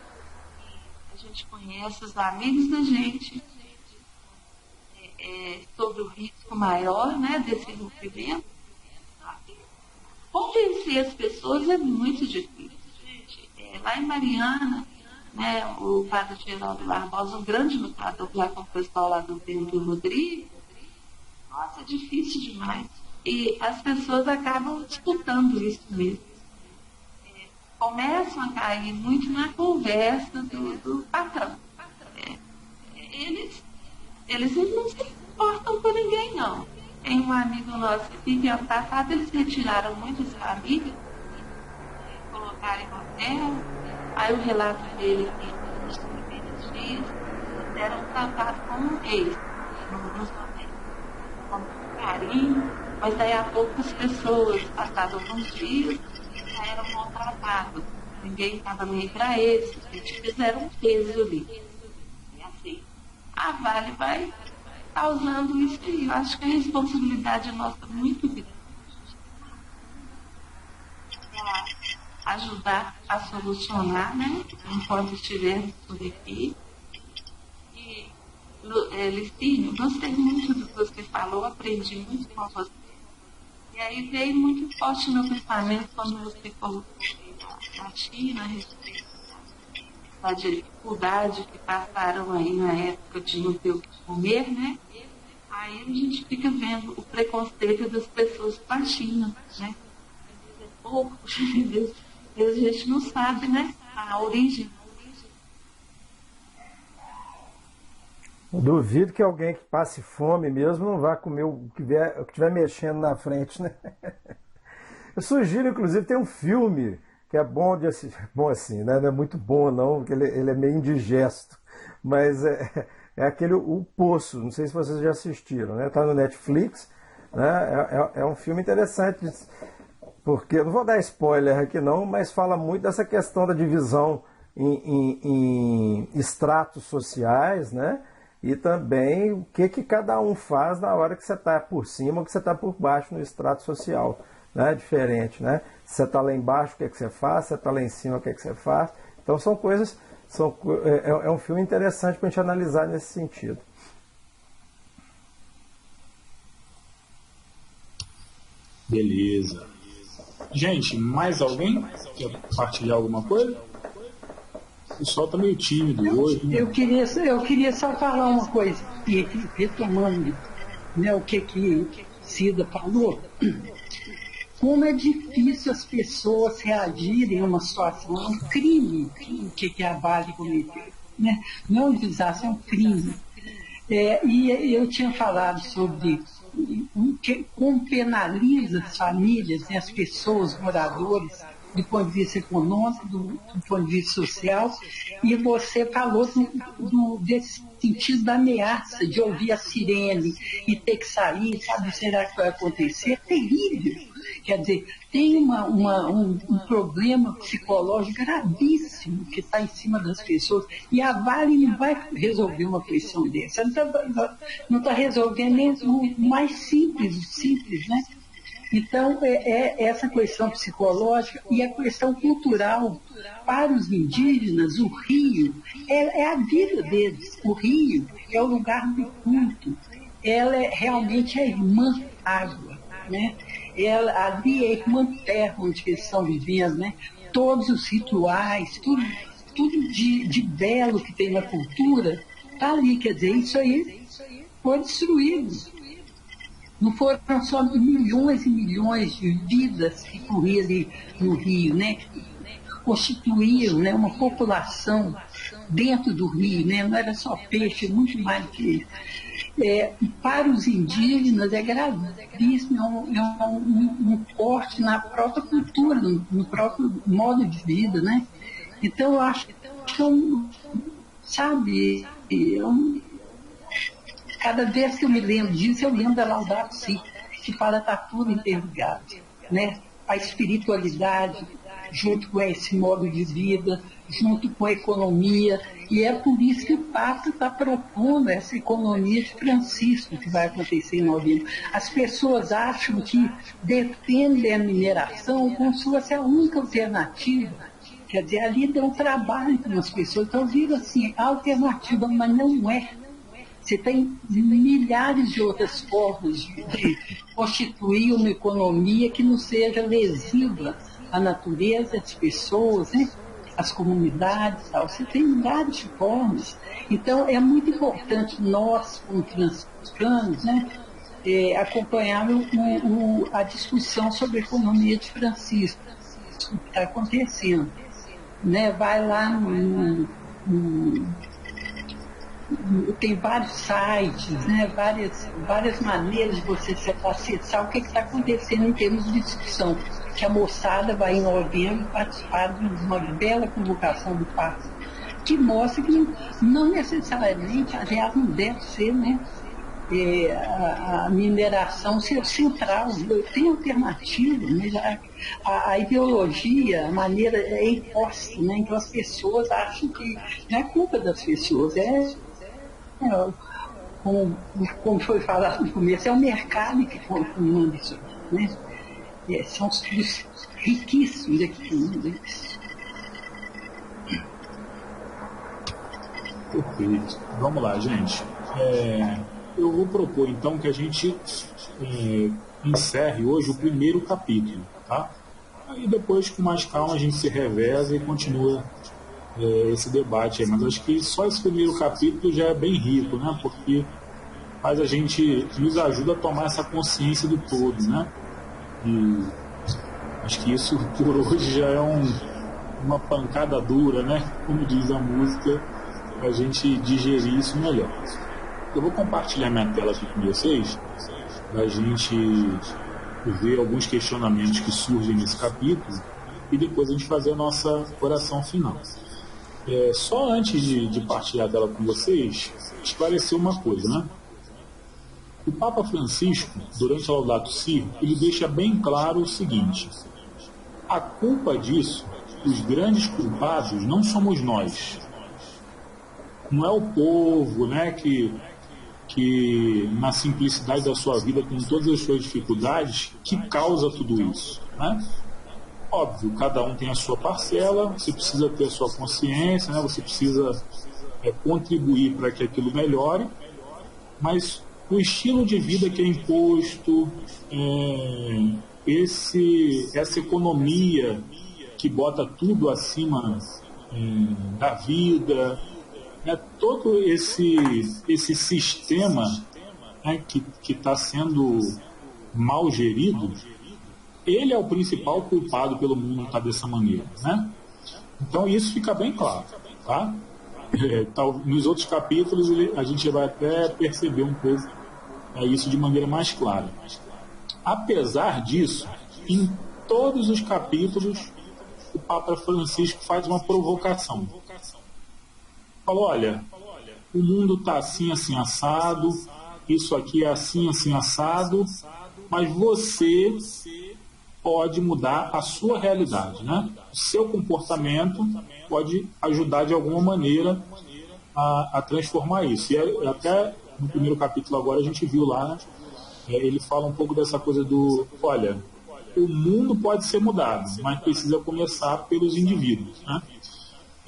a gente conhece, os amigos da gente, sobre o risco maior, né, desse rompimento. Convencer as pessoas é muito difícil, gente. Lá em Mariana, né, o padre Geraldo Barbosa, um grande lutador lá com o pessoal lá do Bento Rodrigues, nossa, é difícil demais. E as pessoas acabam disputando isso mesmo. Começam a cair muito na conversa do patrão. Eles não se importam com ninguém, não. Tem um amigo nosso aqui que, ano passado, eles retiraram muitas famílias, colocaram em hotel. Aí o relato dele que nos primeiros dias eram tratados como reis nos hotéis, com muito carinho, mas daí a pouco as pessoas passavam uns dias e já eram maltratados. Ninguém estava nem para eles, fizeram um peso ali. E assim, a Vale vai causando isso aí. Eu acho que a responsabilidade nossa é muito grande para ajudar a solucionar, né? Enquanto estivermos por aqui. E Licínio, gostei muito do que você falou, aprendi muito com você. E aí veio muito forte no meu pensamento quando você falou da China, a respeito da dificuldade que passaram aí na época de não ter o que comer, né? Aí a gente fica vendo o preconceito das pessoas com a China, né? É pouco, a gente não sabe, né? A origem. Eu duvido que alguém que passe fome mesmo não vá comer o que estiver mexendo na frente, né? Eu sugiro, inclusive, tem um filme que é bom de assistir. Bom assim, né? Não é muito bom não, porque ele é meio indigesto. Mas é aquele O Poço, não sei se vocês já assistiram, né? Está no Netflix, né? É um filme interessante, porque, não vou dar spoiler aqui não, mas fala muito dessa questão da divisão em estratos sociais, né? E também o que cada um faz na hora que você está por cima ou que você está por baixo no extrato social, né? Diferente, né? Se você está lá embaixo, o que você faz? Se você está lá em cima, o que você faz? Então são coisas, é um filme interessante para a gente analisar nesse sentido. Beleza. Gente, mais alguém quer compartilhar alguma coisa? O pessoal está meio tímido hoje. Né? Eu queria só falar uma coisa, retomando, né, o que Cida falou. Como é difícil as pessoas reagirem a uma situação, é um crime que a Vale cometeu. Né? Não é um desastre, é um crime. E eu tinha falado sobre como penaliza as famílias, né, as pessoas, moradores, do ponto de vista econômico, do ponto de vista social, e você falou desse sentido da ameaça, de ouvir a sirene e ter que sair, sabe, será que vai acontecer? É terrível. Quer dizer, tem um problema psicológico gravíssimo que está em cima das pessoas, e a Vale não vai resolver uma questão dessa, não está resolvendo nem o mais simples, né? Então, essa questão psicológica e a questão cultural. Para os indígenas, o rio é a vida deles. O rio é o lugar do culto. Ela realmente é a irmã água, né? Ali é a irmã terra onde eles estão vivendo, né? Todos os rituais, tudo de belo que tem na cultura, está ali. Quer dizer, isso aí foi destruído. Não foram só milhões e milhões de vidas que corriam ali no rio, né? Constituíam, né, uma população dentro do rio, né? Não era só peixe, muito mais do que isso. Para os indígenas é gravíssimo, é um corte na própria cultura, no próprio modo de vida, né? Então eu acho que sabe, cada vez que eu me lembro disso, eu lembro da Laudato Si, que fala que está tudo interligado, né? A espiritualidade, junto com esse modo de vida, junto com a economia, e é por isso que o Papa está propondo essa economia de Francisco, que vai acontecer em novembro. As pessoas acham que defendem a mineração como se fosse a única alternativa. Quer dizer, ali dá um trabalho para as pessoas, então viram assim, a alternativa, mas não é. Você tem milhares de outras formas de constituir uma economia que não seja lesiva à natureza, às pessoas, né? Às comunidades, tal. Você tem milhares de formas. Então, é muito importante nós, como franciscanos, né, acompanharmos a discussão sobre a economia de Francisco, o que está acontecendo. Né? Vai lá tem vários sites, né? várias maneiras de você acessar o que está acontecendo em termos de discussão. Que a moçada vai em novembro participar de uma bela convocação do Papa, que mostra que não necessariamente, aliás, não deve ser, né? A mineração ser central, tem alternativa, né? A ideologia, a maneira é imposta, né? Então as pessoas acham que não é culpa das pessoas, como foi falado no começo, é o mercado que comanda isso, né? São os riquíssimos aqui do mundo. Perfeito. Vamos lá, gente. Eu vou propor então que a gente encerre hoje o primeiro capítulo, tá? Aí depois, com mais calma, a gente se reveza e continua esse debate aí. Mas acho que só esse primeiro capítulo já é bem rico, né? Porque faz a gente, nos ajuda a tomar essa consciência do todo, né? E acho que isso por hoje já é uma pancada dura, né? Como diz a música, para a gente digerir isso melhor. Eu vou compartilhar minha tela aqui com vocês, para a gente ver alguns questionamentos que surgem nesse capítulo e depois a gente fazer a nossa oração final. Só antes de partilhar a tela com vocês, esclarecer uma coisa, né? O Papa Francisco, durante a Laudato Si, ele deixa bem claro o seguinte: a culpa disso, os grandes culpados, não somos nós. Não é o povo, né, que na simplicidade da sua vida, com todas as suas dificuldades, que causa tudo isso, né? Óbvio, cada um tem a sua parcela, você precisa ter a sua consciência, né? Você precisa contribuir para que aquilo melhore, mas o estilo de vida que é imposto, essa economia que bota tudo acima da vida, todo esse sistema, né, que está sendo mal gerido, ele é o principal culpado pelo mundo estar dessa maneira, né? Então isso fica bem claro, tá? Nos outros capítulos a gente vai até perceber um pouco isso de maneira mais clara. Apesar disso, em todos os capítulos o Papa Francisco faz uma provocação. Falou: olha, o mundo está assim, assim, assado, isso aqui é assim, assim, assado, mas você pode mudar a sua realidade, né? O seu comportamento pode ajudar de alguma maneira a transformar isso. E até no primeiro capítulo agora a gente viu lá, né? Ele fala um pouco dessa coisa do: olha, o mundo pode ser mudado, mas precisa começar pelos indivíduos, né?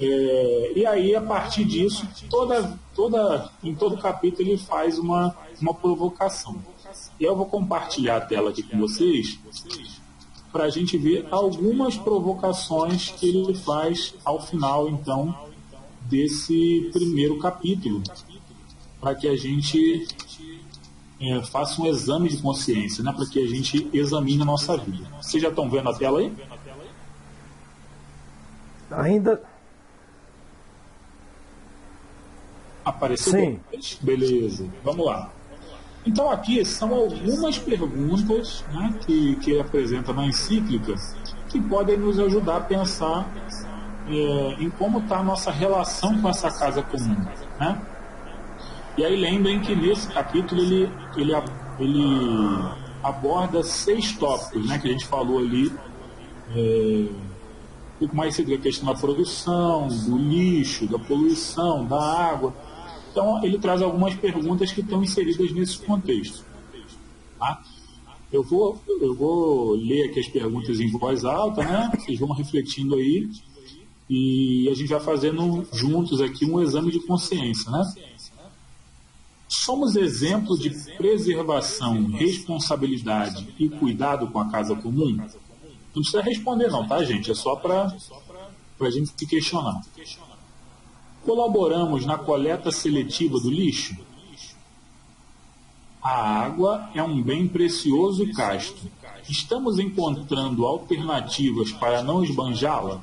E aí, a partir disso, em todo capítulo ele faz uma provocação. E eu vou compartilhar a tela aqui com vocês para a gente ver algumas provocações que ele faz ao final, então, desse primeiro capítulo, para que a gente faça um exame de consciência, né? Para que a gente examine a nossa vida. Vocês já estão vendo a tela aí? Ainda... Apareceu? Sim. Beleza, vamos lá. Então aqui são algumas perguntas, né, que ele apresenta na encíclica, que podem nos ajudar a pensar em como está a nossa relação com essa casa comum, né? E aí lembrem que nesse capítulo ele aborda 6 tópicos, né, que a gente falou ali, um pouco mais sobre a questão da produção, do lixo, da poluição, da água. Então, ele traz algumas perguntas que estão inseridas nesse contexto. Tá? Eu vou ler aqui as perguntas em voz alta, né? Vocês vão refletindo aí e a gente vai fazendo juntos aqui um exame de consciência, né? Somos exemplo de preservação, responsabilidade e cuidado com a casa comum? Não precisa responder não, tá, gente? É só para a gente se questionar. Colaboramos na coleta seletiva do lixo? A água é um bem precioso e casto. Estamos encontrando alternativas para não esbanjá-la?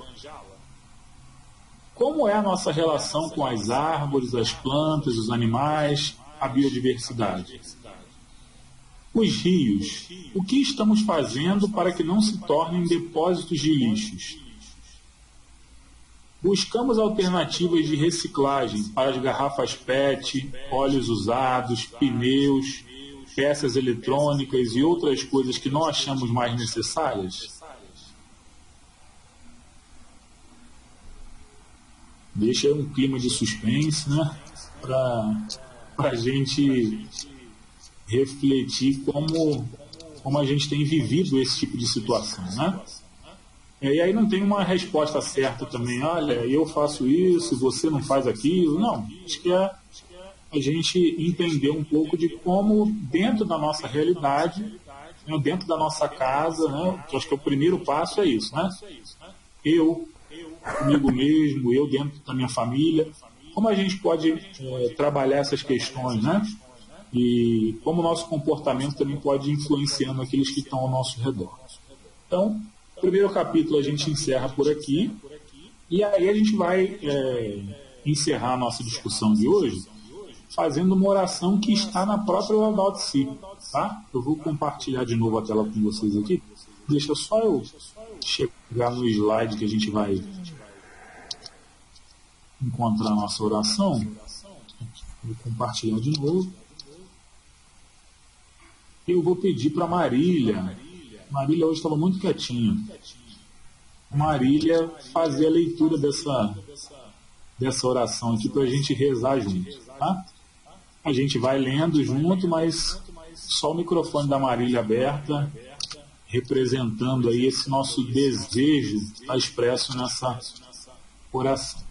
Como é a nossa relação com as árvores, as plantas, os animais, a biodiversidade? Os rios, o que estamos fazendo para que não se tornem depósitos de lixos? Buscamos alternativas de reciclagem para as garrafas PET, óleos usados, pneus, peças eletrônicas e outras coisas que não achamos mais necessárias? Deixa um clima de suspense, né? Para a gente refletir como a gente tem vivido esse tipo de situação, né? E aí não tem uma resposta certa também, olha, eu faço isso, você não faz aquilo. Não, acho que é a gente entender um pouco de como, dentro da nossa realidade, né, dentro da nossa casa, né, eu acho que o primeiro passo é isso, né? Eu, comigo mesmo, eu dentro da minha família, como a gente pode trabalhar essas questões, né? E como o nosso comportamento também pode ir influenciando aqueles que estão ao nosso redor. Então, o primeiro capítulo a gente encerra por aqui, e aí a gente vai encerrar a nossa discussão de hoje fazendo uma oração que está na própria Laudato Si, tá? Eu vou compartilhar de novo a tela com vocês aqui. Deixa só eu chegar no slide que a gente vai encontrar a nossa oração. Vou compartilhar de novo. Eu vou pedir para Marília. Marília hoje estava muito quietinha. Marília fazer a leitura dessa oração aqui para a gente rezar junto, tá? A gente vai lendo junto, mas só o microfone da Marília aberta, representando aí esse nosso desejo está expresso nessa oração.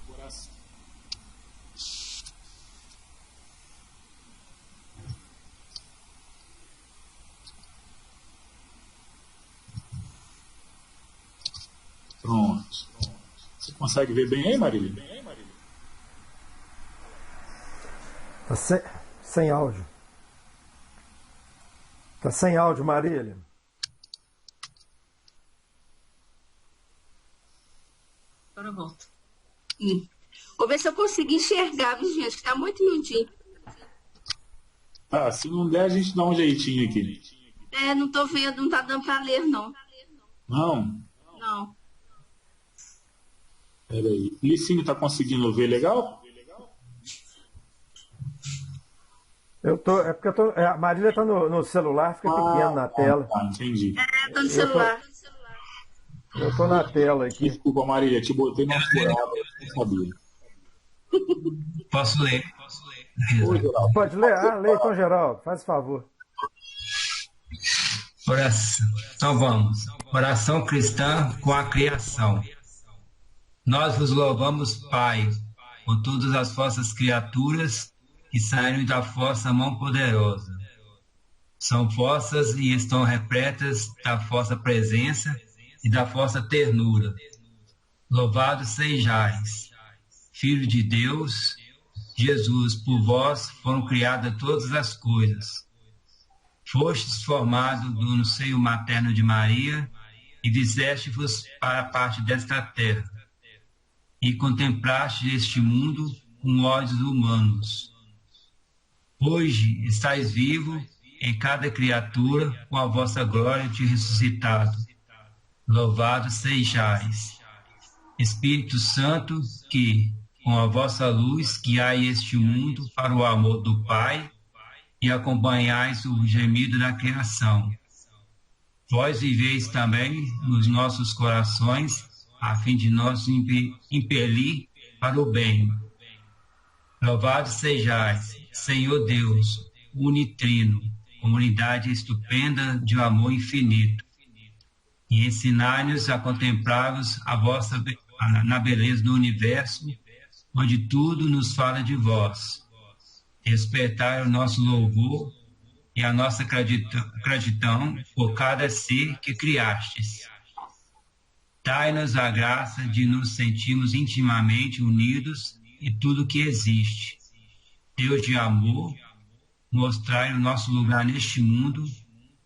Pronto. Você consegue ver bem aí, Marília? Está sem áudio. Está sem áudio, Marília. Agora eu volto. Vou ver se eu consigo enxergar, viu, gente? Está muito miudinho. Ah, se não der, a gente dá um jeitinho aqui. Não estou vendo, não está dando para ler, não. Não? Não. Peraí. Licínio está conseguindo ver legal? É porque a Marília está no celular, fica pequeno na tela. Entendi. Estou no celular. Eu estou na tela aqui. Desculpa, Marília, te botei na furada, eu não sabia. Posso ler? Oi, Geraldo. Pode ler? Lê então, Geraldo, faz favor. Oração. Então vamos. Oração cristã com a criação. Nós vos louvamos, Pai, por todas as vossas criaturas que saíram da vossa mão poderosa. São vossas e estão repletas da vossa presença e da vossa ternura. Louvado sejais, Filho de Deus, Jesus, por vós foram criadas todas as coisas. Fostes formado no seio materno de Maria e fizeste-vos para a parte desta terra. E contemplaste este mundo com olhos humanos. Hoje estáis vivo em cada criatura com a vossa glória de ressuscitado. Louvado sejais, Espírito Santo, que, com a vossa luz, guiai este mundo para o amor do Pai e acompanhais o gemido da criação. Vós viveis também nos nossos corações, a fim de nos impelir para o bem. Louvado sejais, Senhor Deus, unitrino, comunidade estupenda de amor infinito, e ensinai-nos a contemplar-vos na beleza do universo, onde tudo nos fala de vós. Despertai o nosso louvor e a nossa gratidão por cada ser que criastes. Dai-nos a graça de nos sentirmos intimamente unidos em tudo que existe. Deus de amor, mostrai o nosso lugar neste mundo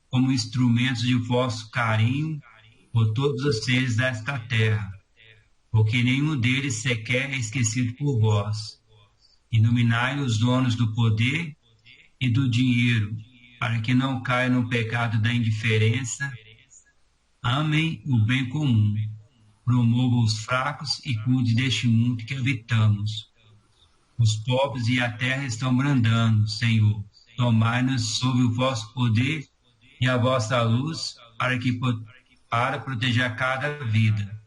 como instrumentos de vosso carinho por todos os seres desta terra, porque nenhum deles sequer é esquecido por vós. Iluminai os donos do poder e do dinheiro, para que não caiam no pecado da indiferença. Amem o bem comum, promovam os fracos e cuidem deste mundo que habitamos. Os pobres e a terra estão brandando, Senhor. Tomai-nos sob o vosso poder e a vossa luz para proteger cada vida,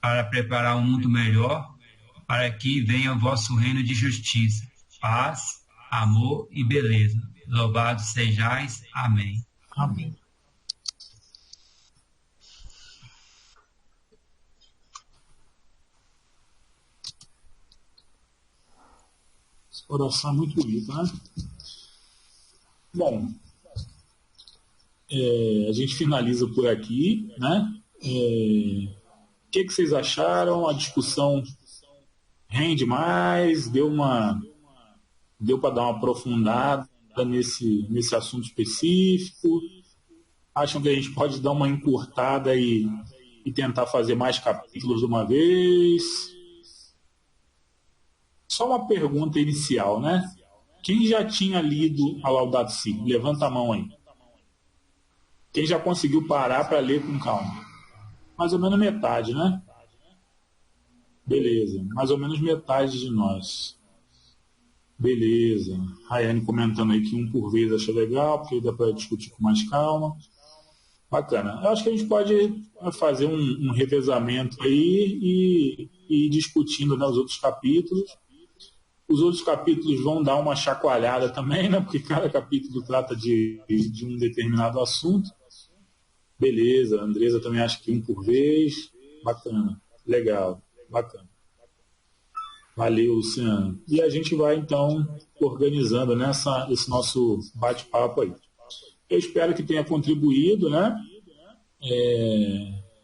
para preparar um mundo melhor, para que venha o vosso reino de justiça, paz, amor e beleza. Louvado sejais. Amém. Amém. Oração é muito bonita, né? Bom, a gente finaliza por aqui, né? O que vocês acharam? A discussão rende mais? Deu para dar uma aprofundada nesse assunto específico? Acham que a gente pode dar uma encurtada e tentar fazer mais capítulos de uma vez? Só uma pergunta inicial, né? Quem já tinha lido a Laudato Si? Levanta a mão aí. Quem já conseguiu parar para ler com calma? Mais ou menos metade, né? Beleza. Mais ou menos metade de nós. Beleza. Rayane comentando aí que um por vez acha legal, porque dá para discutir com mais calma. Bacana. Eu acho que a gente pode fazer um revezamento aí e ir discutindo, né, os outros capítulos. Os outros capítulos vão dar uma chacoalhada também, né, porque cada capítulo trata de um determinado assunto. Beleza. A Andresa também acha que um por vez. Bacana. Legal. Bacana. Valeu, Luciano. E a gente vai, então, organizando esse nosso bate-papo aí. Eu espero que tenha contribuído, né?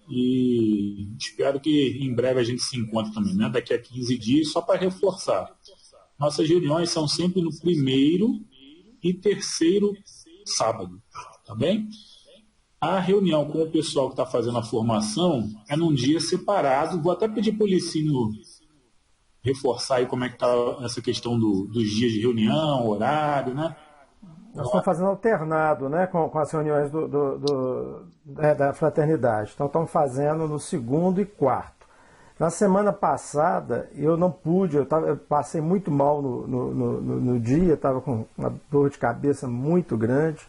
E espero que em breve a gente se encontre também, né? Daqui a 15 dias, só para reforçar. Nossas reuniões são sempre no primeiro e terceiro sábado, tá bem? A reunião com o pessoal que está fazendo a formação é num dia separado. Vou até pedir para o Licínio reforçar aí como é que está essa questão dos dias de reunião, horário, né? Nós estamos fazendo alternado, né, com as reuniões da fraternidade. Então, estamos fazendo no segundo e quarto. Na semana passada, eu não pude, eu passei muito mal no dia, estava com uma dor de cabeça muito grande.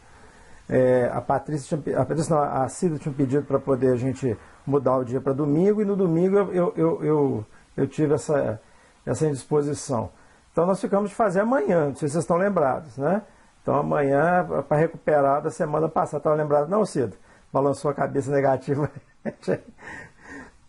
A Cida tinha pedido para poder a gente mudar o dia para domingo, e no domingo eu tive essa indisposição. Então, nós ficamos de fazer amanhã, não sei se vocês estão lembrados, né? Então, amanhã, para recuperar da semana passada. Estava lembrado? Não, Cida? Balançou a cabeça negativa.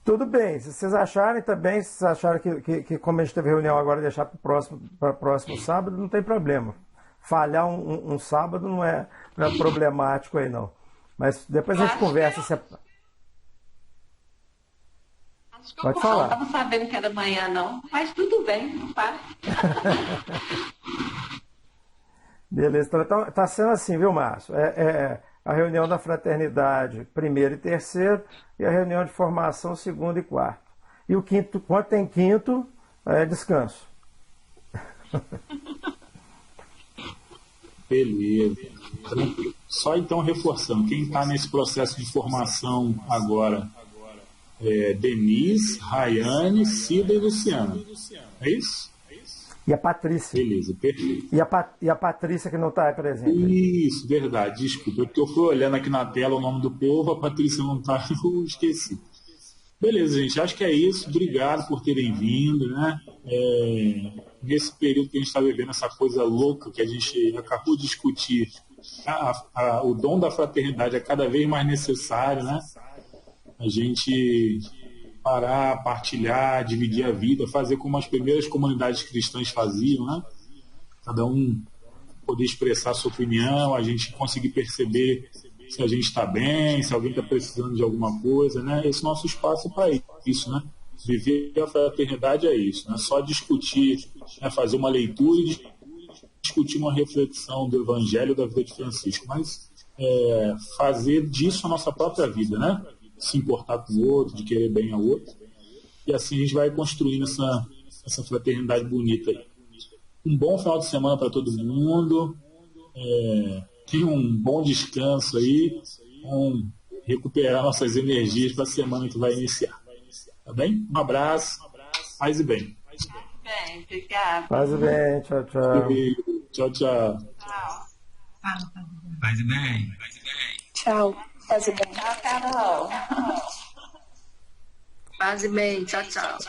Tudo bem. Se vocês acharem também, se vocês acharem que como a gente teve reunião agora, deixar para o próximo sábado, não tem problema. Falhar um sábado não é problemático aí, não. Mas depois a gente conversa. Pode falar. Eu não estava sabendo que era amanhã, não. Mas tudo bem, não para. Beleza, então está sendo assim, viu, Márcio? A reunião da fraternidade, primeiro e terceiro, e a reunião de formação, segundo e quarto. E o quinto, quando tem quinto, é descanso. Beleza, tranquilo. Só então reforçando, quem está nesse processo de formação agora Denise, Rayane, Cida e Luciana. É isso? E a Patrícia. Beleza, perfeito. E a Patrícia que não está presente. Isso, verdade, desculpa. Porque eu fui olhando aqui na tela o nome do povo, a Patrícia não está, eu esqueci. Beleza, gente, acho que é isso. Obrigado por terem vindo, né? Nesse período que a gente está vivendo, essa coisa louca que a gente acabou de discutir, o dom da fraternidade é cada vez mais necessário, né? A gente parar, partilhar, dividir a vida, fazer como as primeiras comunidades cristãs faziam, né? Cada um poder expressar a sua opinião, a gente conseguir perceber se a gente está bem, se alguém está precisando de alguma coisa, né? Esse nosso espaço é para isso, né? Viver a fraternidade é isso, né? Só discutir, né? Fazer uma leitura e discutir uma reflexão do Evangelho da vida de Francisco, mas fazer disso a nossa própria vida, né? Se importar com o outro, de querer bem ao outro. E assim a gente vai construindo essa fraternidade bonita aí. Um bom final de semana para todo mundo. Tenha um bom descanso aí. Vamos recuperar nossas energias para a semana que vai iniciar. Tá bem? Um abraço. Paz e bem. Bem, obrigada. Paz e bem. Tchau, tchau. Tchau, tchau. Paz e bem. Tchau. Paz e bem. Tchau, Carol. Paz e bem. Tchau, tchau.